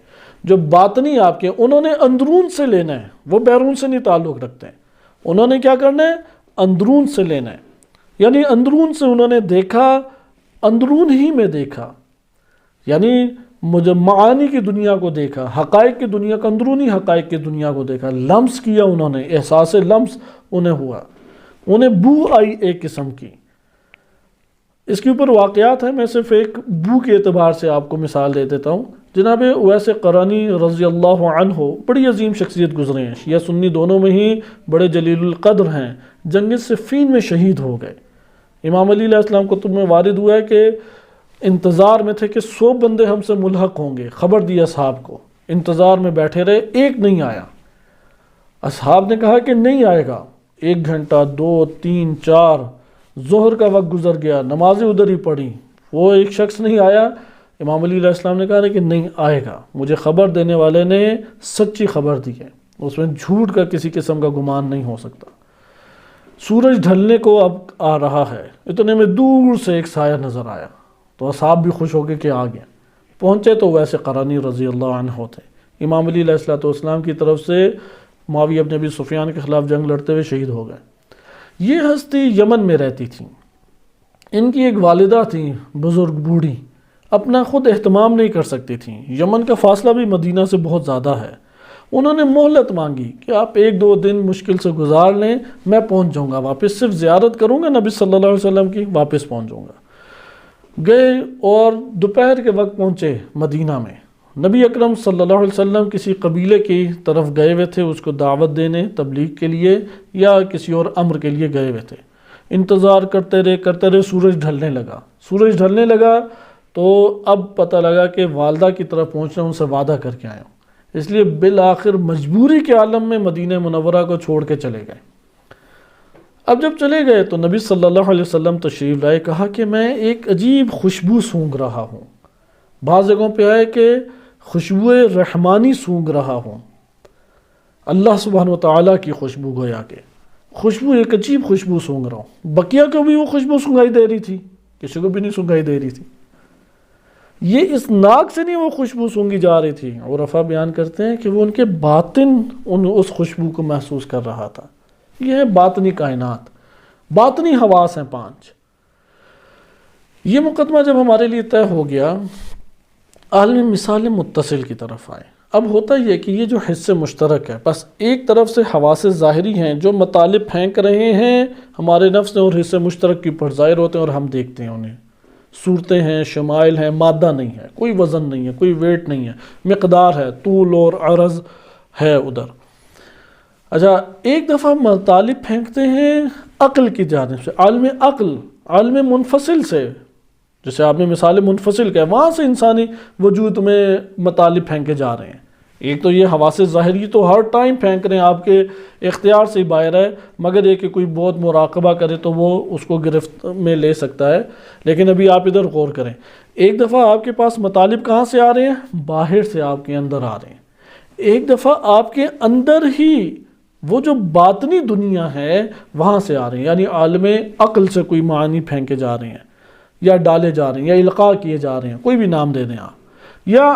جو باطنی آپ کے انہوں نے اندرون سے لینا ہے، وہ بیرون سے نہیں تعلق رکھتے ہیں، انہوں نے کیا کرنا ہے؟ اندرون سے لینا ہے، یعنی اندرون سے انہوں نے دیکھا، اندرون ہی میں دیکھا، یعنی معانی کی دنیا کو دیکھا، حقائق کی دنیا کو، اندرونی حقائق کی دنیا کو دیکھا، لمس کیا انہوں نے، احساس لمس انہیں ہوا، انہیں بو آئی ایک قسم کی۔ اس کے اوپر واقعات ہیں، میں صرف ایک بو کے اعتبار سے آپ کو مثال دے دیتا ہوں۔ جناب اویس قرنی رضی اللہ عنہ بڑی عظیم شخصیت گزرے ہیں، شیعہ سنی دونوں میں ہی بڑے جلیل القدر ہیں، جنگ صفین میں شہید ہو گئے۔ امام علی علیہ السلام کتب میں وارد ہوا ہے کہ انتظار میں تھے کہ 100 بندے ہم سے ملحق ہوں گے، خبر دی اصحاب کو، انتظار میں بیٹھے رہے، ایک نہیں آیا۔ اصحاب نے کہا کہ نہیں آئے گا، 1 گھنٹہ 2 3 4 ظہر کا وقت گزر گیا، نمازیں ادھر ہی پڑھی، وہ ایک شخص نہیں آیا۔ امام علی علیہ السلام نے کہا کہ نہیں آئے گا، مجھے خبر دینے والے نے سچی خبر دی ہے، اس میں جھوٹ کا کسی قسم کا گمان نہیں ہو سکتا۔ سورج ڈھلنے کو اب آ رہا ہے، اتنے میں دور سے ایک سایہ نظر آیا، تو اصحاب بھی خوش ہو کے آ گئے، پہنچے تو ویسے قرنی رضی اللہ عنہ تھے، امام علی علیہ السلام کی طرف سے معاویہ بن ابی سفیان کے خلاف جنگ لڑتے ہوئے شہید ہو گئے۔ یہ ہستی یمن میں رہتی تھی، ان کی ایک والدہ تھی بزرگ بوڑھی، اپنا خود اہتمام نہیں کر سکتی تھیں، یمن کا فاصلہ بھی مدینہ سے بہت زیادہ ہے۔ انہوں نے مہلت مانگی کہ آپ 1-2 دن مشکل سے گزار لیں، میں پہنچ جاؤں گا واپس، صرف زیارت کروں گا نبی صلی اللہ علیہ وسلم کی، واپس پہنچ جاؤں گا۔ گئے اور دوپہر کے وقت پہنچے مدینہ میں۔ نبی اکرم صلی اللہ علیہ وسلم کسی قبیلے کی طرف گئے ہوئے تھے، اس کو دعوت دینے، تبلیغ کے لیے یا کسی اور امر کے لیے گئے ہوئے تھے۔ انتظار کرتے رہے، سورج ڈھلنے لگا۔ سورج ڈھلنے لگا تو اب پتہ لگا کہ والدہ کی طرف پہنچنا، ان سے وعدہ کر کے آیا ہوں، اس لیے بالآخر مجبوری کے عالم میں مدینہ منورہ کو چھوڑ کے چلے گئے۔ اب جب چلے گئے تو نبی صلی اللہ علیہ وسلم تشریف لائے، کہا کہ میں ایک عجیب خوشبو سونگھ رہا ہوں۔ بعض جگہوں پہ آئے کہ خوشبو رحمانی سونگھ رہا ہوں، اللہ سبحانہ وتعالیٰ کی خوشبو، گویا کہ خوشبو، ایک عجیب خوشبو سونگھ رہا ہوں۔ بقیہ کو بھی وہ خوشبو سنگائی دے رہی تھی، کسی کو بھی نہیں سنگائی دے رہی تھی، یہ اس ناک سے نہیں وہ خوشبو سونگی جا رہی تھی۔ عرفاء بیان کرتے ہیں کہ وہ ان کے باطن اس خوشبو کو محسوس کر رہا تھا۔ یہ ہے باطنی کائنات، باطنی حواس ہیں 5۔ یہ مقدمہ جب ہمارے لیے طے ہو گیا، عالم مثال متصل کی طرف آئے۔ اب ہوتا یہ کہ یہ جو حصے مشترک ہے، بس ایک طرف سے حواس ظاہری ہیں جو مطالب پھینک رہے ہیں ہمارے نفس نے، اور حصے مشترک کی پر ظاہر ہوتے ہیں اور ہم دیکھتے ہیں انہیں، صورتیں ہیں، شمائل ہیں، مادہ نہیں ہے، کوئی وزن نہیں ہے، کوئی ویٹ نہیں ہے، مقدار ہے، طول اور عرض ہے ادھر۔ اچھا، ایک دفعہ مطالب پھینکتے ہیں عقل کی جانب سے، عالم عقل، عالم منفصل سے، جیسے آپ نے مثال منفصل کہا، وہاں سے انسانی وجود میں مطالب پھینکے جا رہے ہیں۔ ایک تو یہ حواس ظاہری تو ہر ٹائم پھینک رہے ہیں، آپ کے اختیار سے باہر ہے، مگر یہ کہ کوئی بہت مراقبہ کرے تو وہ اس کو گرفت میں لے سکتا ہے۔ لیکن ابھی آپ ادھر غور کریں، ایک دفعہ آپ کے پاس مطالب کہاں سے آ رہے ہیں؟ باہر سے آپ کے اندر آ رہے ہیں۔ ایک دفعہ آپ کے اندر ہی وہ جو باطنی دنیا ہے وہاں سے آ رہے ہیں، یعنی عالم عقل سے کوئی معانی پھینکے جا رہے ہیں یا ڈالے جا رہے ہیں یا القاء کیے جا رہے ہیں، کوئی بھی نام دے دیں آپ، یا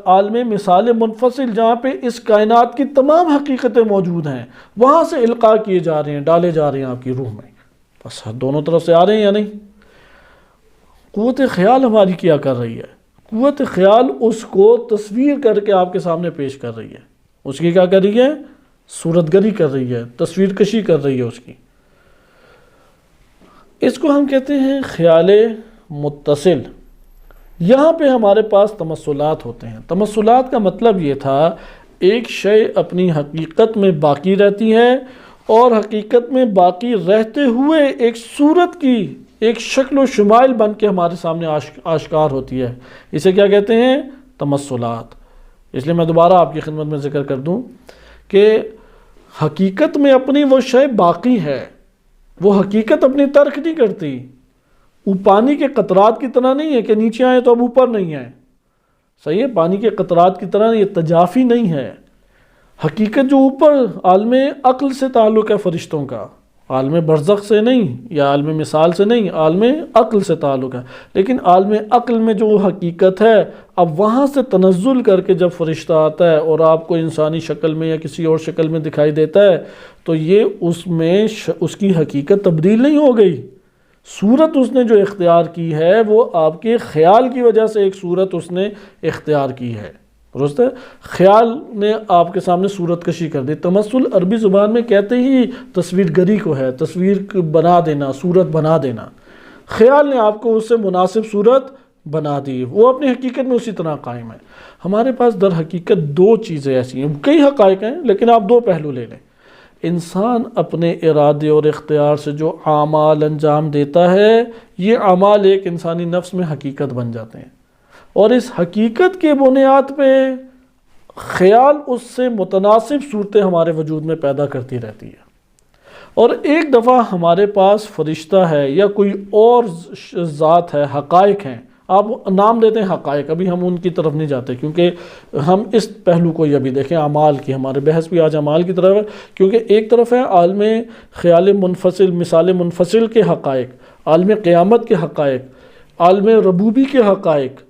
عالم مثال منفصل جہاں پہ اس کائنات کی تمام حقیقتیں موجود ہیں، وہاں سے القاء کیے جا رہے ہیں، ڈالے جا رہے ہیں آپ کی روح میں۔ بس دونوں طرف سے آ رہے ہیں یا نہیں؟ قوت خیال ہماری کیا کر رہی ہے؟ قوت خیال اس کو تصویر کر کے آپ کے سامنے پیش کر رہی ہے، اس کی کیا کر رہی ہے؟ صورت گری کر رہی ہے، تصویر کشی کر رہی ہے اس کی۔ اس کو ہم کہتے ہیں خیال متصل۔ یہاں پہ ہمارے پاس تمثلات ہوتے ہیں۔ تمثلات کا مطلب یہ تھا ایک شے اپنی حقیقت میں باقی رہتی ہے اور حقیقت میں باقی رہتے ہوئے ایک صورت کی ایک شکل و شمائل بن کے ہمارے سامنے آشکار ہوتی ہے۔ اسے کیا کہتے ہیں؟ تمثلات۔ اس لیے میں دوبارہ آپ کی خدمت میں ذکر کر دوں کہ حقیقت میں اپنی وہ شے باقی ہے، وہ حقیقت اپنی ترک نہیں کرتی۔ وہ پانی کے قطرات کی طرح نہیں ہے کہ نیچے آئے تو اب اوپر نہیں آئے، صحیح ہے؟ پانی کے قطرات کی طرح یہ تجافی نہیں ہے۔ حقیقت جو اوپر عالم عقل سے تعلق ہے فرشتوں کا، عالم برزخ سے نہیں یا عالم مثال سے نہیں، عالم عقل سے تعلق ہے۔ لیکن عالم عقل میں جو حقیقت ہے، اب وہاں سے تنزل کر کے جب فرشتہ آتا ہے اور آپ کو انسانی شکل میں یا کسی اور شکل میں دکھائی دیتا ہے تو یہ اس میں اس کی حقیقت تبدیل نہیں ہو گئی۔ صورت اس نے جو اختیار کی ہے وہ آپ کے خیال کی وجہ سے ایک صورت اس نے اختیار کی ہے، درست ہے؟ خیال نے آپ کے سامنے صورت کشی کر دی۔ تمثل عربی زبان میں کہتے ہی تصویر گری کو ہے، تصویر بنا دینا، صورت بنا دینا۔ خیال نے آپ کو اس سے مناسب صورت بنا دی، وہ اپنی حقیقت میں اسی طرح قائم ہے۔ ہمارے پاس در حقیقت دو چیزیں ایسی ہیں، کئی حقائق ہیں لیکن آپ دو پہلو لے لیں۔ انسان اپنے ارادے اور اختیار سے جو اعمال انجام دیتا ہے، یہ اعمال ایک انسانی نفس میں حقیقت بن جاتے ہیں، اور اس حقیقت کے بنیاد پہ خیال اس سے متناسب صورتیں ہمارے وجود میں پیدا کرتی رہتی ہے۔ اور ایک دفعہ ہمارے پاس فرشتہ ہے یا کوئی اور ذات ہے، حقائق ہیں، آپ نام دیتے ہیں حقائق، ابھی ہم ان کی طرف نہیں جاتے کیونکہ ہم اس پہلو کو یہ بھی دیکھیں اعمال کی، ہمارے بحث بھی آج اعمال کی طرف ہے، کیونکہ ایک طرف ہے عالم خیال منفصل، مثال منفصل کے حقائق، عالم قیامت کے حقائق، عالم ربوبی کے حقائق۔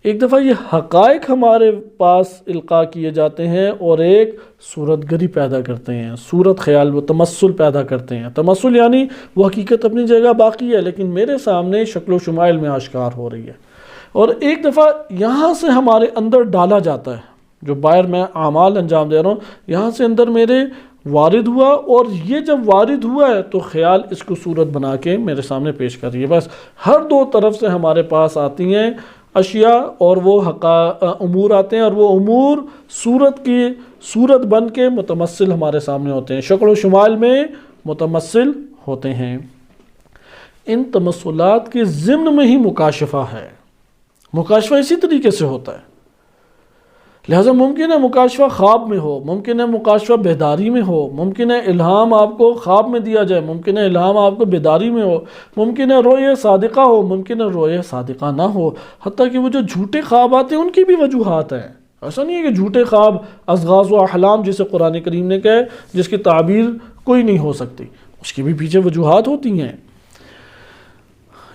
ایک دفعہ یہ حقائق ہمارے پاس القاء کیے جاتے ہیں اور ایک صورت گری پیدا کرتے ہیں، صورت خیال و تمثل پیدا کرتے ہیں۔ تمثل یعنی وہ حقیقت اپنی جگہ باقی ہے لیکن میرے سامنے شکل و شمائل میں آشکار ہو رہی ہے۔ اور ایک دفعہ یہاں سے ہمارے اندر ڈالا جاتا ہے، جو باہر میں اعمال انجام دے رہا ہوں یہاں سے اندر میرے وارد ہوا، اور یہ جب وارد ہوا ہے تو خیال اس کو صورت بنا کے میرے سامنے پیش کر رہی ہے۔ بس ہر دو طرف سے ہمارے پاس آتی ہیں اشیاء اور وہ امور آتے ہیں، اور وہ امور صورت بن کے متمثل ہمارے سامنے ہوتے ہیں، شکل و شمال میں متمثل ہوتے ہیں۔ ان تمثلات کے ضمن میں ہی مکاشفہ ہے، مکاشفہ اسی طریقے سے ہوتا ہے۔ لہٰذا ممکن ہے مکاشفہ خواب میں ہو، ممکن ہے مکاشفہ بیداری میں ہو، ممکن ہے الہام آپ کو خواب میں دیا جائے، ممکن ہے الہام آپ کو بیداری میں ہو، ممکن ہے روئے صادقہ ہو، ممکن ہے روئے صادقہ نہ ہو۔ حتیٰ کہ وہ جو جھوٹے خواب آتے ہیں ان کی بھی وجوہات ہیں۔ ایسا نہیں ہے کہ جھوٹے خواب اضغاث و احلام جسے قرآن کریم نے کہا جس کی تعبیر کوئی نہیں ہو سکتی، اس کی بھی پیچھے وجوہات ہوتی ہیں۔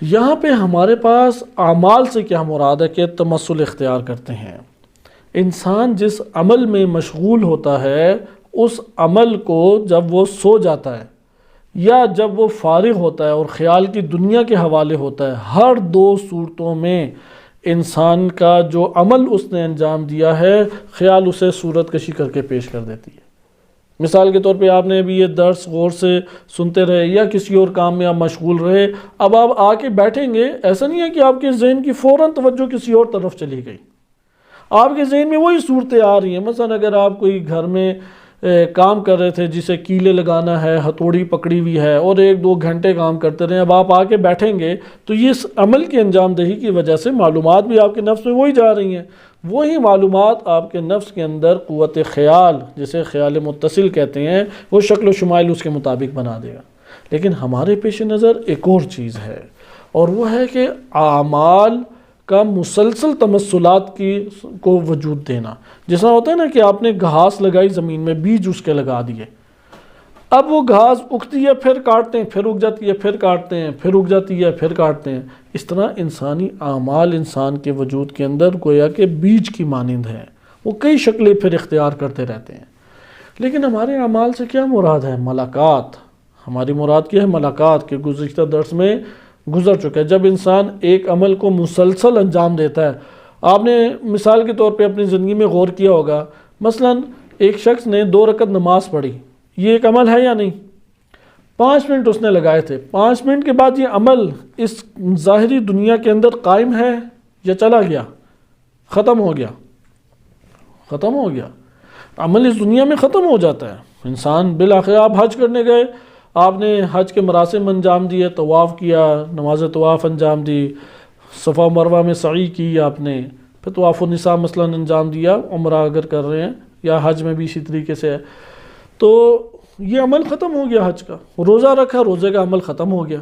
یہاں پہ ہمارے پاس اعمال سے کیا مراد ہے کہ تمثل اختیار کرتے ہیں۔ انسان جس عمل میں مشغول ہوتا ہے اس عمل کو جب وہ سو جاتا ہے یا جب وہ فارغ ہوتا ہے اور خیال کی دنیا کے حوالے ہوتا ہے، ہر دو صورتوں میں انسان کا جو عمل اس نے انجام دیا ہے خیال اسے صورت کشی کر کے پیش کر دیتی ہے۔ مثال کے طور پہ آپ نے ابھی یہ درس غور سے سنتے رہے یا کسی اور کام میں آپ مشغول رہے، اب آپ آ کے بیٹھیں گے، ایسا نہیں ہے کہ آپ کے ذہن کی فوراً توجہ کسی اور طرف چلی گئی، آپ کے ذہن میں وہی صورتیں آ رہی ہیں۔ مثلا اگر آپ کوئی گھر میں کام کر رہے تھے جسے کیلے لگانا ہے، ہتھوڑی پکڑی ہوئی ہے، اور 1-2 گھنٹے کام کرتے رہے، اب آپ آ کے بیٹھیں گے تو یہ اس عمل کی انجام دہی کی وجہ سے معلومات بھی آپ کے نفس میں وہی جا رہی ہیں، وہی معلومات آپ کے نفس کے اندر قوت خیال جسے خیال متصل کہتے ہیں وہ شکل و شمائل اس کے مطابق بنا دے گا۔ لیکن ہمارے پیش نظر ایک اور چیز ہے، اور وہ ہے کہ اعمال کا مسلسل تمثلات کو وجود دینا۔ جیسا ہوتا ہے نا کہ آپ نے گھاس لگائی زمین میں، بیج اس کے لگا دیے، اب وہ گھاس اگتی ہے پھر کاٹتے ہیں، پھر اگ جاتی ہے پھر کاٹتے ہیں، پھر اگ جاتی ہے پھر کاٹتے ہیں۔ اس طرح انسانی اعمال انسان کے وجود کے اندر گویا کہ بیج کی مانند ہیں، وہ کئی شکلیں پھر اختیار کرتے رہتے ہیں۔ لیکن ہمارے اعمال سے کیا مراد ہے؟ ملاقات۔ ہماری مراد کیا ہے؟ ملاقات کے گزشتہ درس میں گزر چکا ہے۔ جب انسان ایک عمل کو مسلسل انجام دیتا ہے، آپ نے مثال کے طور پہ اپنی زندگی میں غور کیا ہوگا، مثلا ایک شخص نے 2 رکعت نماز پڑھی، یہ ایک عمل ہے یا نہیں؟ 5 منٹ اس نے لگائے تھے، 5 منٹ کے بعد یہ عمل اس ظاہری دنیا کے اندر قائم ہے یا چلا گیا، ختم ہو گیا، ختم ہو گیا، عمل اس دنیا میں ختم ہو جاتا ہے۔ انسان بالآخر آپ حج کرنے گئے، آپ نے حج کے مراسم انجام دیے، طواف کیا، نماز طواف انجام دی، صفا مروہ میں سعی کی آپ نے، پھر طواف النساء مثلا انجام دیا، عمرہ اگر کر رہے ہیں، یا حج میں بھی اسی طریقے سے ہے، تو یہ عمل ختم ہو گیا حج کا۔ روزہ رکھا، روزے کا عمل ختم ہو گیا۔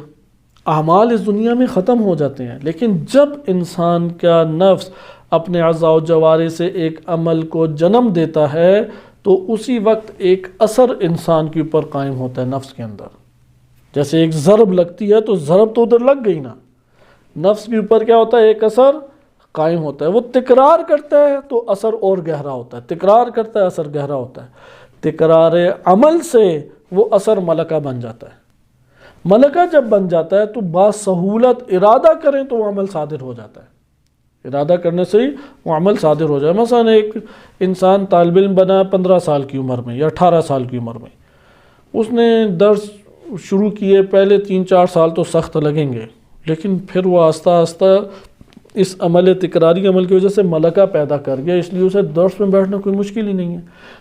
اعمال اس دنیا میں ختم ہو جاتے ہیں، لیکن جب انسان کا نفس اپنے اعضاء و جوارح سے ایک عمل کو جنم دیتا ہے تو اسی وقت ایک اثر انسان کے اوپر قائم ہوتا ہے نفس کے اندر۔ جیسے ایک ضرب لگتی ہے تو ضرب تو ادھر لگ گئی نا، نفس کے اوپر کیا ہوتا ہے؟ ایک اثر قائم ہوتا ہے۔ وہ تکرار کرتا ہے تو اثر اور گہرا ہوتا ہے، تکرار کرتا ہے اثر گہرا ہوتا ہے۔ تکرار عمل سے وہ اثر ملکہ بن جاتا ہے۔ ملکہ جب بن جاتا ہے تو باسہولت ارادہ کریں تو وہ عمل صادر ہو جاتا ہے، ارادہ کرنے سے ہی وہ عمل صادر ہو جائے۔ مثلا ایک انسان طالب علم بنا 15 سال کی عمر میں یا 18 سال کی عمر میں، اس نے درس شروع کیے، پہلے 3-4 سال تو سخت لگیں گے، لیکن پھر وہ آہستہ آہستہ اس عمل تکراری عمل کی وجہ سے ملکہ پیدا کر گیا، اس لیے اسے درس میں بیٹھنا کوئی مشکل ہی نہیں ہے۔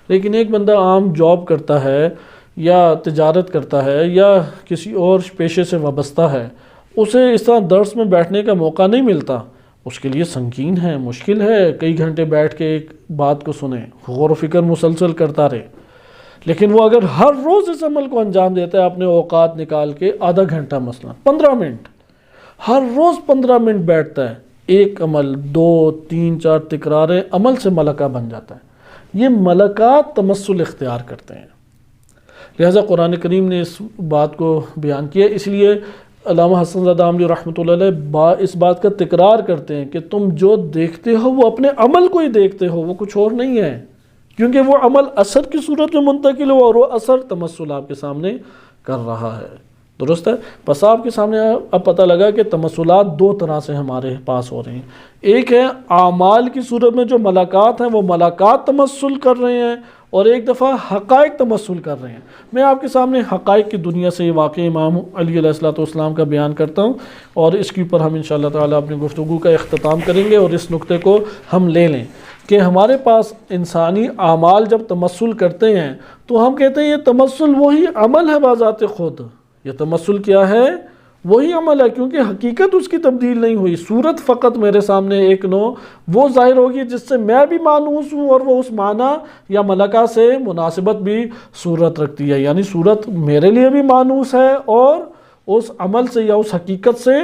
لیکن ایک بندہ عام جاب کرتا ہے یا تجارت کرتا ہے یا کسی اور پیشے سے وابستہ ہے، اسے اس طرح درس میں بیٹھنے کا موقع نہیں ملتا، اس کے لیے سنگین ہے، مشکل ہے کئی گھنٹے بیٹھ کے ایک بات کو سنیں، غور و فکر مسلسل کرتا رہے۔ لیکن وہ اگر ہر روز اس عمل کو انجام دیتا ہے، اپنے اوقات نکال کے آدھا گھنٹہ مثلا 15 منٹ، ہر روز 15 منٹ بیٹھتا ہے، ایک عمل 2-3-4 تکراریں، عمل سے ملکہ بن جاتا ہے۔ یہ ملکات تمثل اختیار کرتے ہیں، لہٰذا قرآن کریم نے اس بات کو بیان کیا۔ اس لیے علامہ حسن زادہ عاملی رحمۃ اللہ علیہ اس بات کا تکرار کرتے ہیں کہ تم جو دیکھتے ہو وہ اپنے عمل کو ہی دیکھتے ہو، وہ کچھ اور نہیں ہے، کیونکہ وہ عمل اثر کی صورت میں منتقل ہو اور وہ اثر تمثل آپ کے سامنے کر رہا ہے۔ درست ہے؟ بس آپ کے سامنے اب پتہ لگا کہ تمثلات 2 طرح سے ہمارے پاس ہو رہے ہیں۔ ایک ہے اعمال کی صورت میں جو ملکات ہیں وہ ملکات تمثل کر رہے ہیں، اور ایک دفعہ حقائق تمثل کر رہے ہیں۔ میں آپ کے سامنے حقائق کی دنیا سے یہ واقعہ امام علی علیہ السلام کا بیان کرتا ہوں، اور اس کے اوپر ہم انشاءاللہ تعالیٰ اپنی گفتگو کا اختتام کریں گے، اور اس نقطے کو ہم لے لیں کہ ہمارے پاس انسانی اعمال جب تمثل کرتے ہیں تو ہم کہتے ہیں یہ تمثل وہی عمل ہے بذات خود۔ یہ تمثل کیا ہے؟ وہی عمل ہے، کیونکہ حقیقت اس کی تبدیل نہیں ہوئی، صورت فقط میرے سامنے ایک نو وہ ظاہر ہوگی جس سے میں بھی مانوس ہوں، اور وہ اس معنی یا ملکہ سے مناسبت بھی صورت رکھتی ہے، یعنی صورت میرے لیے بھی مانوس ہے اور اس عمل سے یا اس حقیقت سے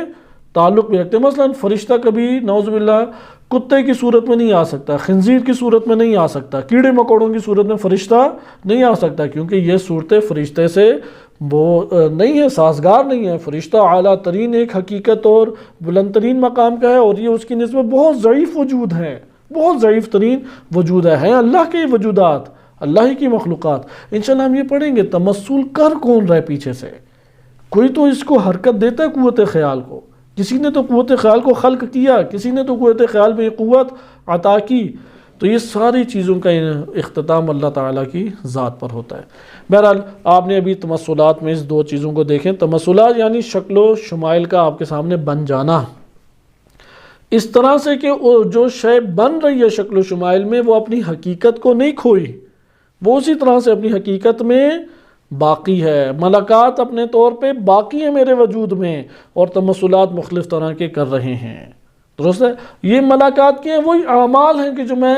تعلق بھی رکھتے ہیں۔ مثلا فرشتہ کبھی نعوذ باللہ کتے کی صورت میں نہیں آ سکتا، خنزیر کی صورت میں نہیں آ سکتا، کیڑے مکوڑوں کی صورت میں فرشتہ نہیں آ سکتا، کیونکہ یہ صورتیں فرشتے سے وہ نہیں ہے، سازگار نہیں ہے۔ فرشتہ اعلیٰ ترین ایک حقیقت اور بلند ترین مقام کا ہے، اور یہ اس کی نسبت بہت ضعیف وجود ہے، بہت ضعیف ترین وجود ہے اللہ کے وجودات، اللہ ہی کی مخلوقات۔ انشاءاللہ ہم یہ پڑھیں گے تمثل کر کون رہا ہے پیچھے سے، کوئی تو اس کو حرکت دیتا ہے قوت خیال کو، کسی نے تو قوت خیال کو خلق کیا، کسی نے تو قوت خیال میں قوت عطا کی، تو یہ ساری چیزوں کا اختتام اللہ تعالیٰ کی ذات پر ہوتا ہے۔ بہرحال آپ نے ابھی تمثلات میں اس 2 چیزوں کو دیکھیں۔ تمثلات یعنی شکل و شمائل کا آپ کے سامنے بن جانا، اس طرح سے کہ جو شے بن رہی ہے شکل و شمائل میں وہ اپنی حقیقت کو نہیں کھوئی، وہ اسی طرح سے اپنی حقیقت میں باقی ہے۔ ملکات اپنے طور پہ باقی ہیں میرے وجود میں، اور تمثلات مختلف طرح کے کر رہے ہیں۔ درست ہے؟ یہ ملکات کے ہیں، وہی اعمال ہیں کہ جو میں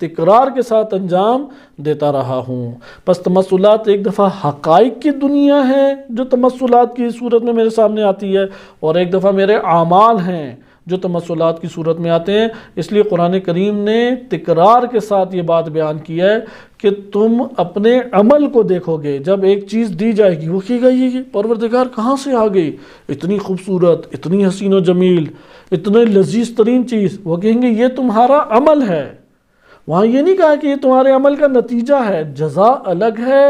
تکرار کے ساتھ انجام دیتا رہا ہوں۔ پس تمثلات ایک دفعہ حقائق کی دنیا ہے جو تمثلات کی صورت میں میرے سامنے آتی ہے، اور ایک دفعہ میرے اعمال ہیں جو تمثلات کی صورت میں آتے ہیں۔ اس لیے قرآن کریم نے تکرار کے ساتھ یہ بات بیان کی ہے کہ تم اپنے عمل کو دیکھو گے، جب ایک چیز دی جائے گی وہ کہے گا یہ پروردگار کہاں سے آ گئی، اتنی خوبصورت، اتنی حسین و جمیل، اتنے لذیذ ترین چیز، وہ کہیں گے یہ تمہارا عمل ہے۔ وہاں یہ نہیں کہا کہ یہ تمہارے عمل کا نتیجہ ہے، جزا الگ ہے،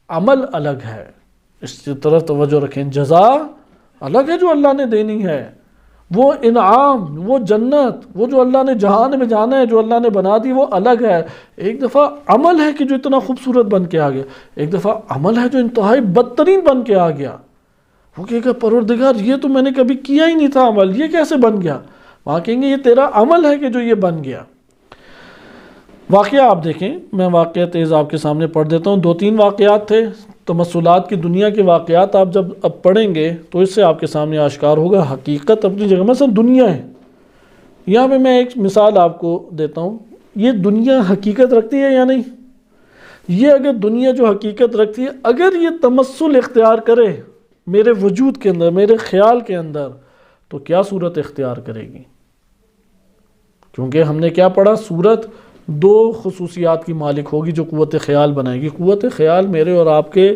عمل الگ ہے، اس کی طرف توجہ رکھیں، جزا الگ ہے جو اللہ نے دینی ہے، وہ انعام، وہ جنت، وہ جو اللہ نے جہان میں جانا ہے، جو اللہ نے بنا دی وہ الگ ہے۔ ایک دفعہ عمل ہے کہ جو اتنا خوبصورت بن کے آ گیا، ایک دفعہ عمل ہے جو انتہائی بدترین بن کے آ گیا۔ وہ کہے گا پروردگار یہ تو میں نے کبھی کیا ہی نہیں تھا عمل، یہ کیسے بن گیا؟ وہاں کہیں گے یہ تیرا عمل ہے کہ جو یہ بن گیا۔ واقعہ آپ دیکھیں، میں واقعہ تیز آپ کے سامنے پڑھ دیتا ہوں، 2-3 واقعات تھے تمثلات کی دنیا کے واقعات، آپ جب اب پڑھیں گے تو اس سے آپ کے سامنے آشکار ہوگا حقیقت اپنی جگہ مثلا دنیا ہے۔ یہاں پہ میں ایک مثال آپ کو دیتا ہوں، یہ دنیا حقیقت رکھتی ہے یا نہیں؟ یہ اگر دنیا جو حقیقت رکھتی ہے، اگر یہ تمثل اختیار کرے میرے وجود کے اندر، میرے خیال کے اندر، تو کیا صورت اختیار کرے گی؟ کیونکہ ہم نے کیا پڑھا، صورت 2 خصوصیات کی مالک ہوگی جو قوت خیال بنائے گی۔ قوت خیال میرے اور آپ کے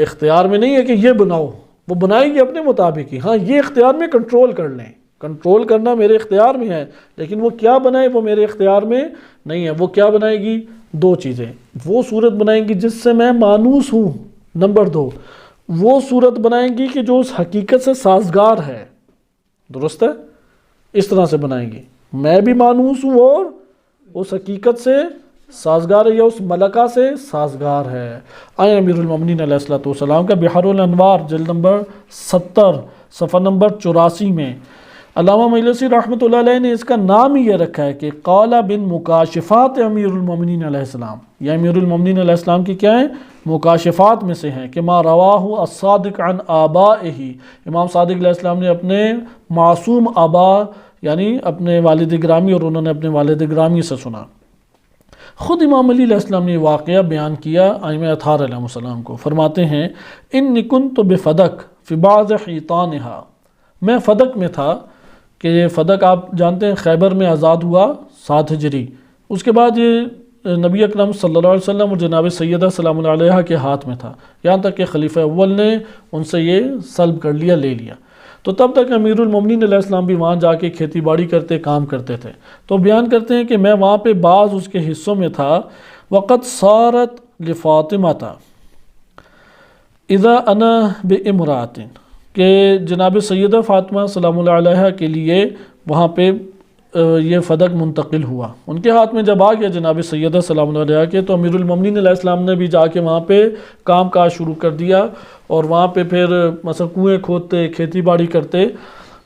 اختیار میں نہیں ہے کہ یہ بناؤ، وہ بنائے گی اپنے مطابق ہی۔ ہاں یہ اختیار میں کنٹرول کر لیں، کنٹرول کرنا میرے اختیار میں ہے، لیکن وہ کیا بنائے وہ میرے اختیار میں نہیں ہے۔ وہ کیا بنائے گی؟ 2 چیزیں، وہ صورت بنائیں گی جس سے میں مانوس ہوں، نمبر 2 وہ صورت بنائیں گی کہ جو اس حقیقت سے سازگار ہے۔ درست ہے؟ اس طرح سے بنائیں گی، میں بھی مانوس ہوں اور اس حقیقت سے سازگار ہے یا اس ملکہ سے سازگار ہے۔ آئے امیر المومنین علیہ السلام کا بحر الانوار جلد نمبر 70 صفحہ نمبر 84 میں علامہ مجلسی رحمۃ اللہ علیہ نے اس کا نام ہی یہ رکھا ہے کہ قال بن مکاشفات امیر المومنین علیہ السلام۔ یہ امیر المومنین علیہ السلام کی کیا ہیں؟ مکاشفات میں سے ہیں کہ ما رواہ الصادق عن آبائہ، امام صادق علیہ السلام نے اپنے معصوم آبا یعنی اپنے والد گرامی اور انہوں نے اپنے والد گرامی سے سنا۔ خود امام علی علیہ السلام نے یہ واقعہ بیان کیا ائمہ اطہار علیہ السلام کو، فرماتے ہیں انی کنت بفدک فی بعض حیطانہا، میں فدک میں تھا، کہ یہ فدق آپ جانتے ہیں خیبر میں آزاد ہوا 7 ہجری، اس کے بعد یہ نبی اکرم صلی اللہ علیہ وسلم اور جناب سیدہ سلام اللہ علیہ کے ہاتھ میں تھا، یہاں تک کہ خلیفہ اول نے ان سے یہ سلب کر لیا، لے لیا۔ تو تب تک امیر المومنین علیہ السلام بھی وہاں جا کے کھیتی باڑی کرتے، کام کرتے تھے۔ تو بیان کرتے ہیں کہ میں وہاں پہ بعض اس کے حصوں میں تھا، وقت صارت لفاطمہ تھا اذا انا بامرأۃ، کہ جناب سیدہ فاطمہ سلام اللہ علیہ کے لیے وہاں پہ یہ فدق منتقل ہوا، ان کے ہاتھ میں جب آ گیا جناب سیدہ سلام اللہ علیہ کے، تو امیر المومنین علیہ السلام نے بھی جا کے وہاں پہ کام کاج شروع کر دیا، اور وہاں پہ پھر مثلا کنویں کھودتے، کھیتی باڑی کرتے۔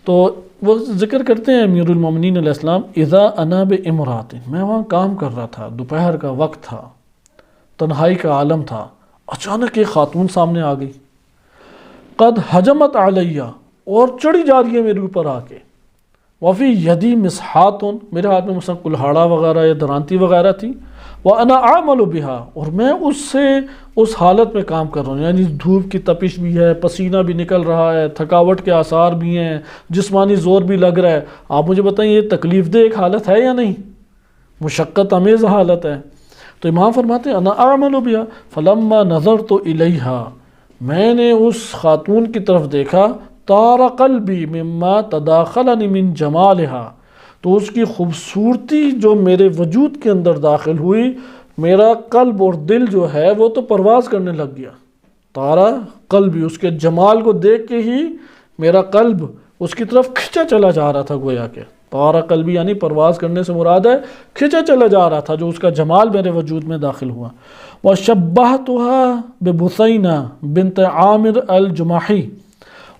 تو وہ ذکر کرتے ہیں امیر المومنین علیہ السلام اذا انا بامرأۃ، میں وہاں کام کر رہا تھا، دوپہر کا وقت تھا، تنہائی کا عالم تھا، اچانک ایک خاتون سامنے آ گئی، قد حجمت علیہ، اور چڑھی جا رہی ہے میرے اوپر آ کے، وفی یدی مسحات، میرے ہاتھ میں مثلا کلہاڑا وغیرہ یا درانتی وغیرہ تھی، وانا اعمل بہا، اور میں اس سے اس حالت میں کام کر رہا ہوں، یعنی دھوپ کی تپش بھی ہے، پسینہ بھی نکل رہا ہے، تھکاوٹ کے آثار بھی ہیں، جسمانی زور بھی لگ رہا ہے۔ آپ مجھے بتائیں یہ تکلیف دہ ایک حالت ہے یا نہیں؟ مشقت امیز حالت ہے۔ تو امام فرماتے ہیں انا اعمل بہا فلما نظرت الیہا، میں نے اس خاتون کی طرف دیکھا، طار قلبی مما تداخلنی من جمالہا، تو اس کی خوبصورتی جو میرے وجود کے اندر داخل ہوئی، میرا قلب اور دل جو ہے وہ تو پرواز کرنے لگ گیا۔ طارا قلبی، اس کے جمال کو دیکھ کے ہی میرا قلب اس کی طرف کھنچا چلا جا رہا تھا، گویا کہ طارا قلبی یعنی پرواز کرنے سے مراد ہے کھنچا چلا جا رہا تھا جو اس کا جمال میرے وجود میں داخل ہوا۔ وَشَبَّهْتُهَا بِبُثَيْنَةٍ بنت عامر الجماحی،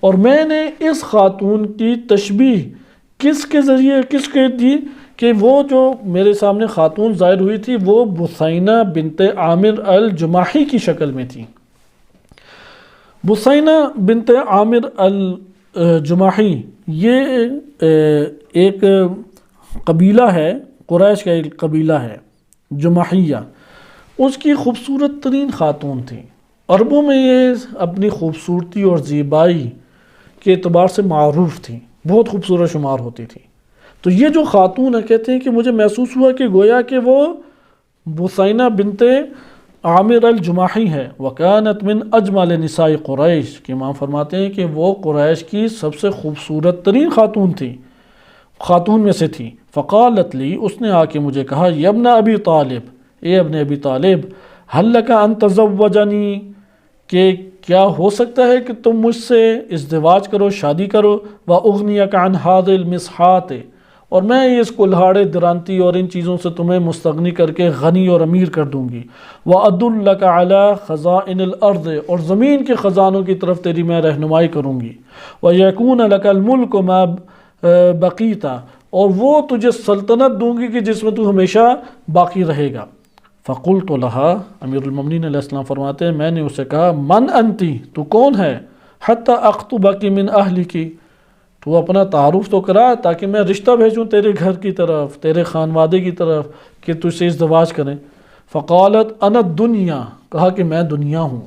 اور میں نے اس خاتون کی تشبیہ کس کے ذریعے کس کے دی کہ وہ جو میرے سامنے خاتون ظاہر ہوئی تھی وہ بثینہ بنت عامر الجماحی کی شکل میں تھی۔ بثینہ بنت عامر الجماحی یہ ایک قبیلہ ہے، قریش کا ایک قبیلہ ہے جماحیہ، اس کی خوبصورت ترین خاتون تھی۔ عربوں میں یہ اپنی خوبصورتی اور زیبائی کے اعتبار سے معروف تھی، بہت خوبصورت شمار ہوتی تھی۔ تو یہ جو خاتون ہے، کہتے ہیں کہ مجھے محسوس ہوا کہ گویا کہ وہ بثینہ بنت عامر الجماحی ہے۔ وَكَانَتْ مِنْ أَجْمَلِ نِسَاءِ قُرَيْش، کہ امام فرماتے ہیں کہ وہ قریش کی سب سے خوبصورت ترین خاتون تھی، خاتون میں سے تھی۔ فقالت لی، اس نے آ کے مجھے کہا، یبن ابی طالب، اے ابن ابی طالب، هل لك ان تزوجنی، کہ کیا ہو سکتا ہے کہ تم مجھ سے ازدواج کرو، شادی کرو، وَأُغْنِيَكَ عَنْ هَذِهِ الْمِسْحَاتِ، اور میں اس کلہاڑے درانتی اور ان چیزوں سے تمہیں مستغنی کر کے غنی اور امیر کر دوں گی، وَأَدُلَّكَ عَلَى خَزَائِنِ الْأَرْضِ، اور زمین کے خزانوں کی طرف تیری میں رہنمائی کروں گی، وَيَكُونَ لَكَ الْمُلْكُ بقیتا، اور وہ تجھے سلطنت دوں گی کہ جس میں تو ہمیشہ باقی رہے گا۔ فقلت لہا، امیر المومنین علیہ السلام فرماتے ہیں میں نے اسے کہا من انتی، تو کون ہے، حتی اخطبک من اہلکی، تو اپنا تعارف تو کرا تاکہ میں رشتہ بھیجوں تیرے گھر کی طرف، تیرے خانوادے کی طرف کہ تجھ سے ازدواج کریں۔ فقالت انا الدنیا، کہا کہ میں دنیا ہوں۔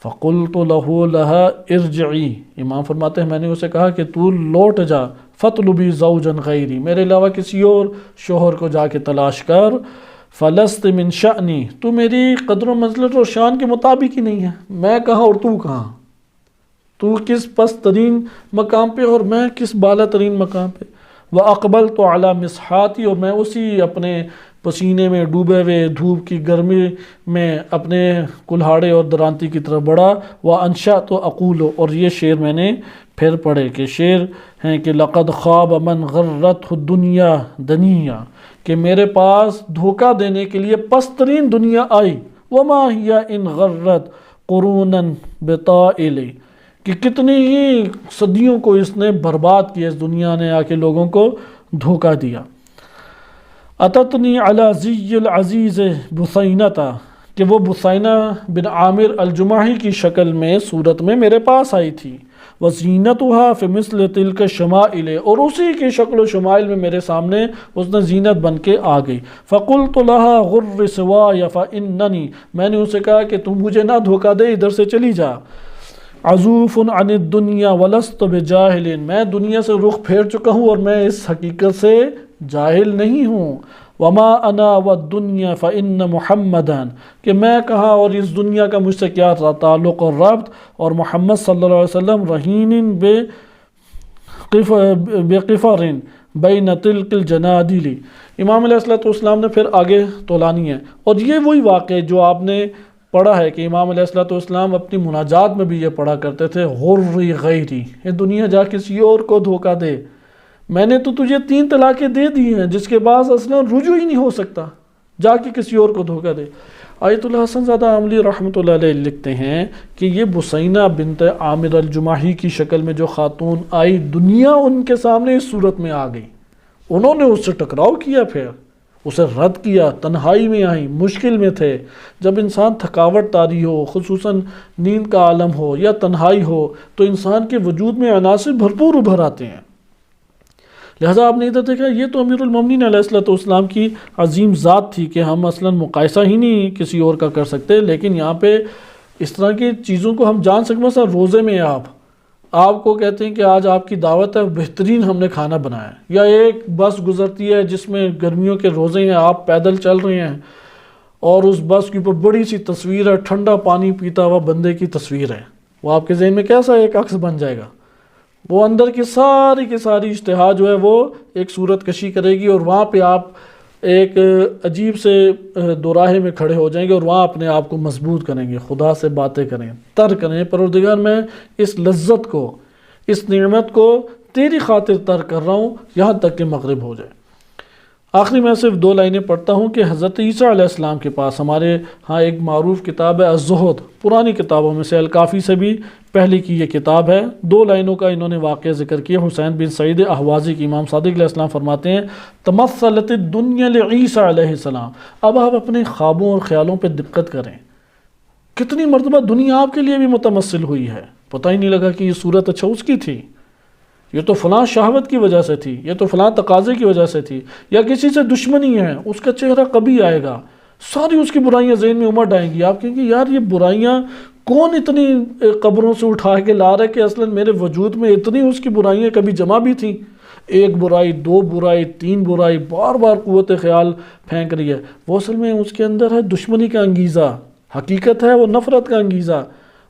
فقلت له لها ارجعی، امام فرماتے ہیں میں نے اسے کہا کہ تو لوٹ جا، فطلبی زوجا غیری، میرے علاوہ کسی اور شوہر کو جا کے تلاش کر، فلست من شأنی، تو میری قدر و منزلت اور شان کے مطابق ہی نہیں ہے، میں کہاں اور تو کہاں، تو کس پست ترین مقام پہ اور میں کس بالا ترین مقام پہ۔ وَأَقْبَلْتُ عَلَى مِسْحَاتِي، اور میں اسی اپنے پسینے میں ڈوبے ہوئے دھوپ کی گرمی میں اپنے کلہاڑے اور درانتی کی طرف بڑھا۔ وَأَنشَأْتُ أَقُولُ، اور یہ شعر میں نے پھر پڑھے کہ شعر ہیں کہ لَقَدْ خَابَ مَنْ غَرَّتْهُ الدُّنْيَا دَنِيًّا، کہ میرے پاس دھوکہ دینے کے لیے پسترین دنیا آئی۔ وَمَا هِيَ إِنْ غَرَّتْ قُرُونًا بِطَائِلِ، کہ کتنی ہی صدیوں کو اس نے برباد کیا، اس دنیا نے آ کے لوگوں کو دھوکہ دیا۔ اتتنی علی زی العزیز بثینتا، کہ وہ بثینہ بن عامر الجماحی کی شکل میں صورت میں میرے پاس آئی تھی۔ وزینتها فی مثل تلک الشمائل، اور اسی کی شکل و شمائل میں میرے سامنے اس نے زینت بن کے آ گئی۔ فقلت لها غر سوای فاننی، میں نے اسے کہا کہ تم مجھے نہ دھوکہ دے، ادھر سے چلی جا۔ عزوف عن الدنیا ولست بجاہل، میں دنیا سے رخ پھیر چکا ہوں اور میں اس حقیقت سے جاہل نہیں ہوں۔ وما انا والدنیا فان محمدا، کہ میں کہاں اور اس دنیا کا مجھ سے کیا تعلق اور ربط، اور محمد صلی اللہ علیہ وسلم رہین بقفر بین تلک الجنادل۔ امام علیہ السلام نے پھر آگے تولانی ہے، اور یہ وہی واقعہ جو آپ نے پڑھا ہے کہ امام علیہ السلام اپنی مناجات میں بھی یہ پڑھا کرتے تھے، غری غیری، یہ دنیا جا کسی اور کو دھوکہ دے، میں نے تو تجھے 3 طلاقیں دے دی ہیں جس کے بعد اصلا رجوع ہی نہیں ہو سکتا، جا کے کسی اور کو دھوکہ دے۔ آیت اللہ حسن زادہ عاملی رحمۃ اللہ علیہ لکھتے ہیں کہ یہ بثینہ بنت عامر الجماحی کی شکل میں جو خاتون آئی، دنیا ان کے سامنے اس صورت میں آ گئی، انہوں نے اس سے ٹکراؤ کیا، پھر اسے رد کیا، تنہائی میں آئیں، مشکل میں تھے۔ جب انسان تھکاوٹ طاری ہو، خصوصاً نیند کا عالم ہو یا تنہائی ہو، تو انسان کے وجود میں عناصر بھرپور ابھر آتے ہیں۔ لہٰذا آپ نے ادھر دیکھا، یہ تو امیر المومنین علیہ السلام کی عظیم ذات تھی کہ ہم اصلاً مقایسہ ہی نہیں کسی اور کا کر سکتے، لیکن یہاں پہ اس طرح کی چیزوں کو ہم جان سکتے۔ مثلا روزے میں آپ کو کہتے ہیں کہ آج آپ کی دعوت ہے، بہترین ہم نے کھانا بنایا ہے، یا ایک بس گزرتی ہے جس میں گرمیوں کے روزے ہیں، آپ پیدل چل رہے ہیں اور اس بس کے اوپر بڑی سی تصویر ہے، ٹھنڈا پانی پیتا ہوا بندے کی تصویر ہے، وہ آپ کے ذہن میں کیسا ایک عکس بن جائے گا؟ وہ اندر کی ساری اشتہا جو ہے وہ ایک صورت کشی کرے گی، اور وہاں پہ آپ ایک عجیب سے دوراہے میں کھڑے ہو جائیں گے اور وہاں اپنے آپ کو مضبوط کریں گے، خدا سے باتیں کریں، تر کریں، پروردگار میں اس لذت کو، اس نعمت کو تیری خاطر تر کر رہا ہوں یہاں تک کہ مغرب ہو جائے۔ آخری میں صرف 2 لائنیں پڑھتا ہوں کہ حضرت عیسیٰ علیہ السلام کے پاس ہمارے ہاں ایک معروف کتاب ہے الزہد، پرانی کتابوں میں سے الکافی سے بھی پہلے کی یہ کتاب ہے۔ 2 لائنوں کا انہوں نے واقعہ ذکر کیا۔ حسین بن سعید احوازی کی امام صادق علیہ السلام فرماتے ہیں تمثلت الدنیا لعیسیٰ علیہ السلام، اب آپ اپنے خوابوں اور خیالوں پہ دقت کریں، کتنی مرتبہ دنیا آپ کے لیے بھی متمثل ہوئی ہے، پتہ ہی نہیں لگا کہ یہ صورت اچھا اس کی تھی، یہ تو فلاں شہوت کی وجہ سے تھی، یہ تو فلاں تقاضے کی وجہ سے تھی، یا کسی سے دشمنی ہے، اس کا چہرہ کبھی آئے گا، ساری اس کی برائیاں ذہن میں امڑ آئیں گی، آپ کہیں گے یار یہ برائیاں کون اتنی قبروں سے اٹھا کے لا رہا ہے کہ اصلاً میرے وجود میں اتنی اس کی برائیاں کبھی جمع بھی تھیں، 1 برائی 2 برائی 3 برائی بار بار قوت خیال پھینک رہی ہے، وہ اصل میں اس کے اندر ہے دشمنی کا انگیزہ، حقیقت ہے وہ نفرت کا انگیزہ،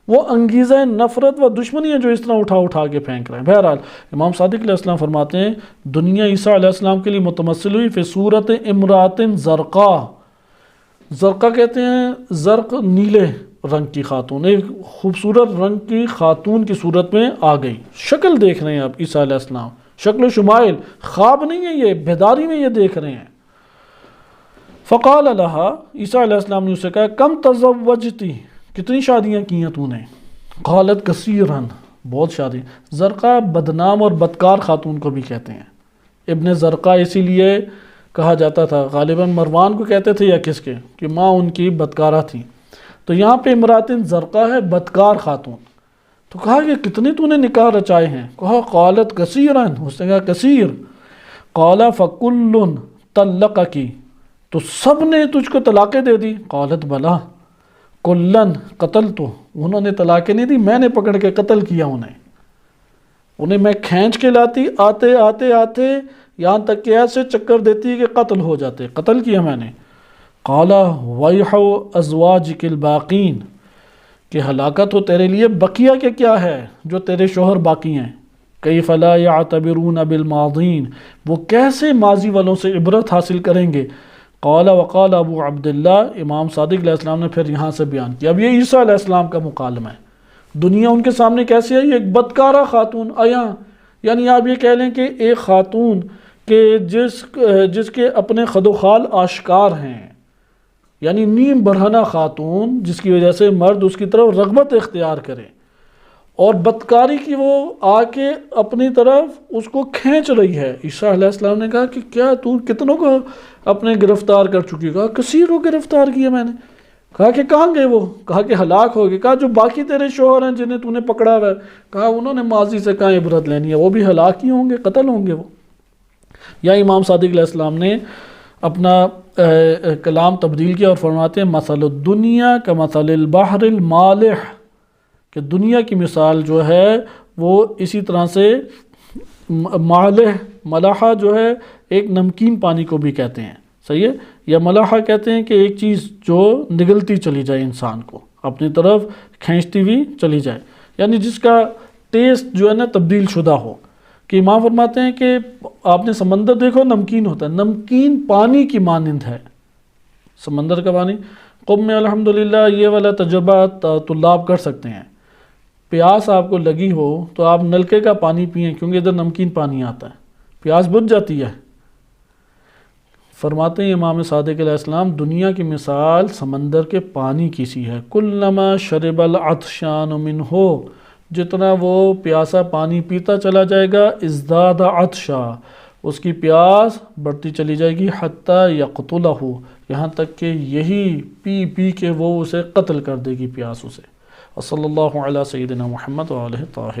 وہ انگیزہ نفرت و دشمنی ہے جو اس طرح اٹھا کے پھینک رہے ہیں۔ بہرحال امام صادق علیہ السلام فرماتے ہیں دنیا عیسیٰ علیہ السلام کے لیے متمثل ہوئی فی صورت امرات زرقا، زرقا کہتے ہیں زرق نیلے رنگ کی خاتون، ایک خوبصورت رنگ کی خاتون کی صورت میں آ گئی، شکل دیکھ رہے ہیں آپ عیسیٰ علیہ السلام، شکل و شمائل، خواب نہیں ہے یہ، بیداری میں یہ دیکھ رہے ہیں۔ فقال لها، عیسیٰ علیہ السلام نے اسے کہا کم تزوجتی، کتنی شادیاں کی ہیں تو نے؟ قالت کثیرن، بہت شادی. زرقہ بدنام اور بدکار خاتون کو بھی کہتے ہیں. ابن زرقہ اسی لیے کہا جاتا تھا، غالباً مروان کو کہتے تھے یا کس کے، کہ ماں ان کی بدکارہ تھی. تو یہاں پہ امراتن زرقہ ہے بدکار خاتون. تو کہا کہ کتنے تو نے نکاح رچائے ہیں؟ کہا قالت کثیراً، اس نے کہا کثیر. قال فکل طلقکی، تو سب نے تجھ کو طلاقیں دے دی؟ قالت بلا. کلن قتلت، انہوں نے طلاقیں نہیں دی، میں نے پکڑ کے قتل کیا انہیں میں کھینچ کے لاتی، آتے آتے آتے یہاں تک کہ ایسے چکر دیتی کہ قتل ہو جاتے، قتل کیا میں نے. قال ویح ازواجک الباقین، کہ ہلاکت ہو تیرے لیے بقیہ کے کیا ہے جو تیرے شوہر باقی ہیں. کیف لا یعتبرون بالماضین، وہ کیسے ماضی والوں سے عبرت حاصل کریں گے. قال وقال ابو عبداللہ، امام صادق علیہ السلام نے پھر یہاں سے بیان کیا. اب یہ عیسیٰ علیہ السلام کا مکالمہ ہے. دنیا ان کے سامنے کیسی ہے؟ ایک بدکارہ خاتون آیا، یعنی آپ یہ کہہ لیں کہ ایک خاتون کہ جس کے اپنے خد و خال آشکار ہیں، یعنی نیم برہنہ خاتون جس کی وجہ سے مرد اس کی طرف رغبت اختیار کرے، اور بدکاری کی وہ آ کے اپنی طرف اس کو کھینچ رہی ہے. عیسیٰ علیہ السلام نے کہا کہ کیا تو کتنوں کو اپنے گرفتار کر چکی؟ کہا کثیر کو گرفتار کیا میں نے. کہا کہ کہاں گئے وہ؟ کہا کہ ہلاک ہو گئے. کہا جو باقی تیرے شوہر ہیں جنہیں تو نے پکڑا ہوا ہے، کہا انہوں نے ماضی سے کہاں عبرت لینی ہے، وہ بھی ہلاک ہی ہوں گے، قتل ہوں گے وہ. یا امام صادق علیہ السلام نے اپنا کلام تبدیل کیا اور فرماتے ہیں مثل الدنیا کمثل البحر المالح، کہ دنیا کی مثال جو ہے وہ اسی طرح سے مالح، ملاحہ جو ہے ایک نمکین پانی کو بھی کہتے ہیں، صحیح ہے، یا ملاحہ کہتے ہیں کہ ایک چیز جو نگلتی چلی جائے، انسان کو اپنی طرف کھینچتی ہوئی چلی جائے، یعنی جس کا ٹیسٹ جو ہے نا تبدیل شدہ ہو. کہ امام فرماتے ہیں کہ آپ نے سمندر دیکھو نمکین ہوتا ہے، نمکین پانی کی مانند ہے سمندر کا پانی. قم میں الحمدللہ یہ والا تجربہ طلاب کر سکتے ہیں. پیاس آپ کو لگی ہو تو آپ نلکے کا پانی پئیں، کیونکہ ادھر نمکین پانی آتا ہے، پیاس بجھ جاتی ہے. فرماتے ہیں امام صادق علیہ السلام دنیا کی مثال سمندر کے پانی کی سی ہے. کلما شرب العطشان منہ، جتنا وہ پیاسا پانی پیتا چلا جائے گا، ازداد عطشا، اس کی پیاس بڑھتی چلی جائے گی، حتی یقتلہ، یہاں تک کہ یہی پی پی کے وہ اسے قتل کر دے گی پیاس اسے. وصلی اللہ علی سیدنا محمد وآلہ طاہرین.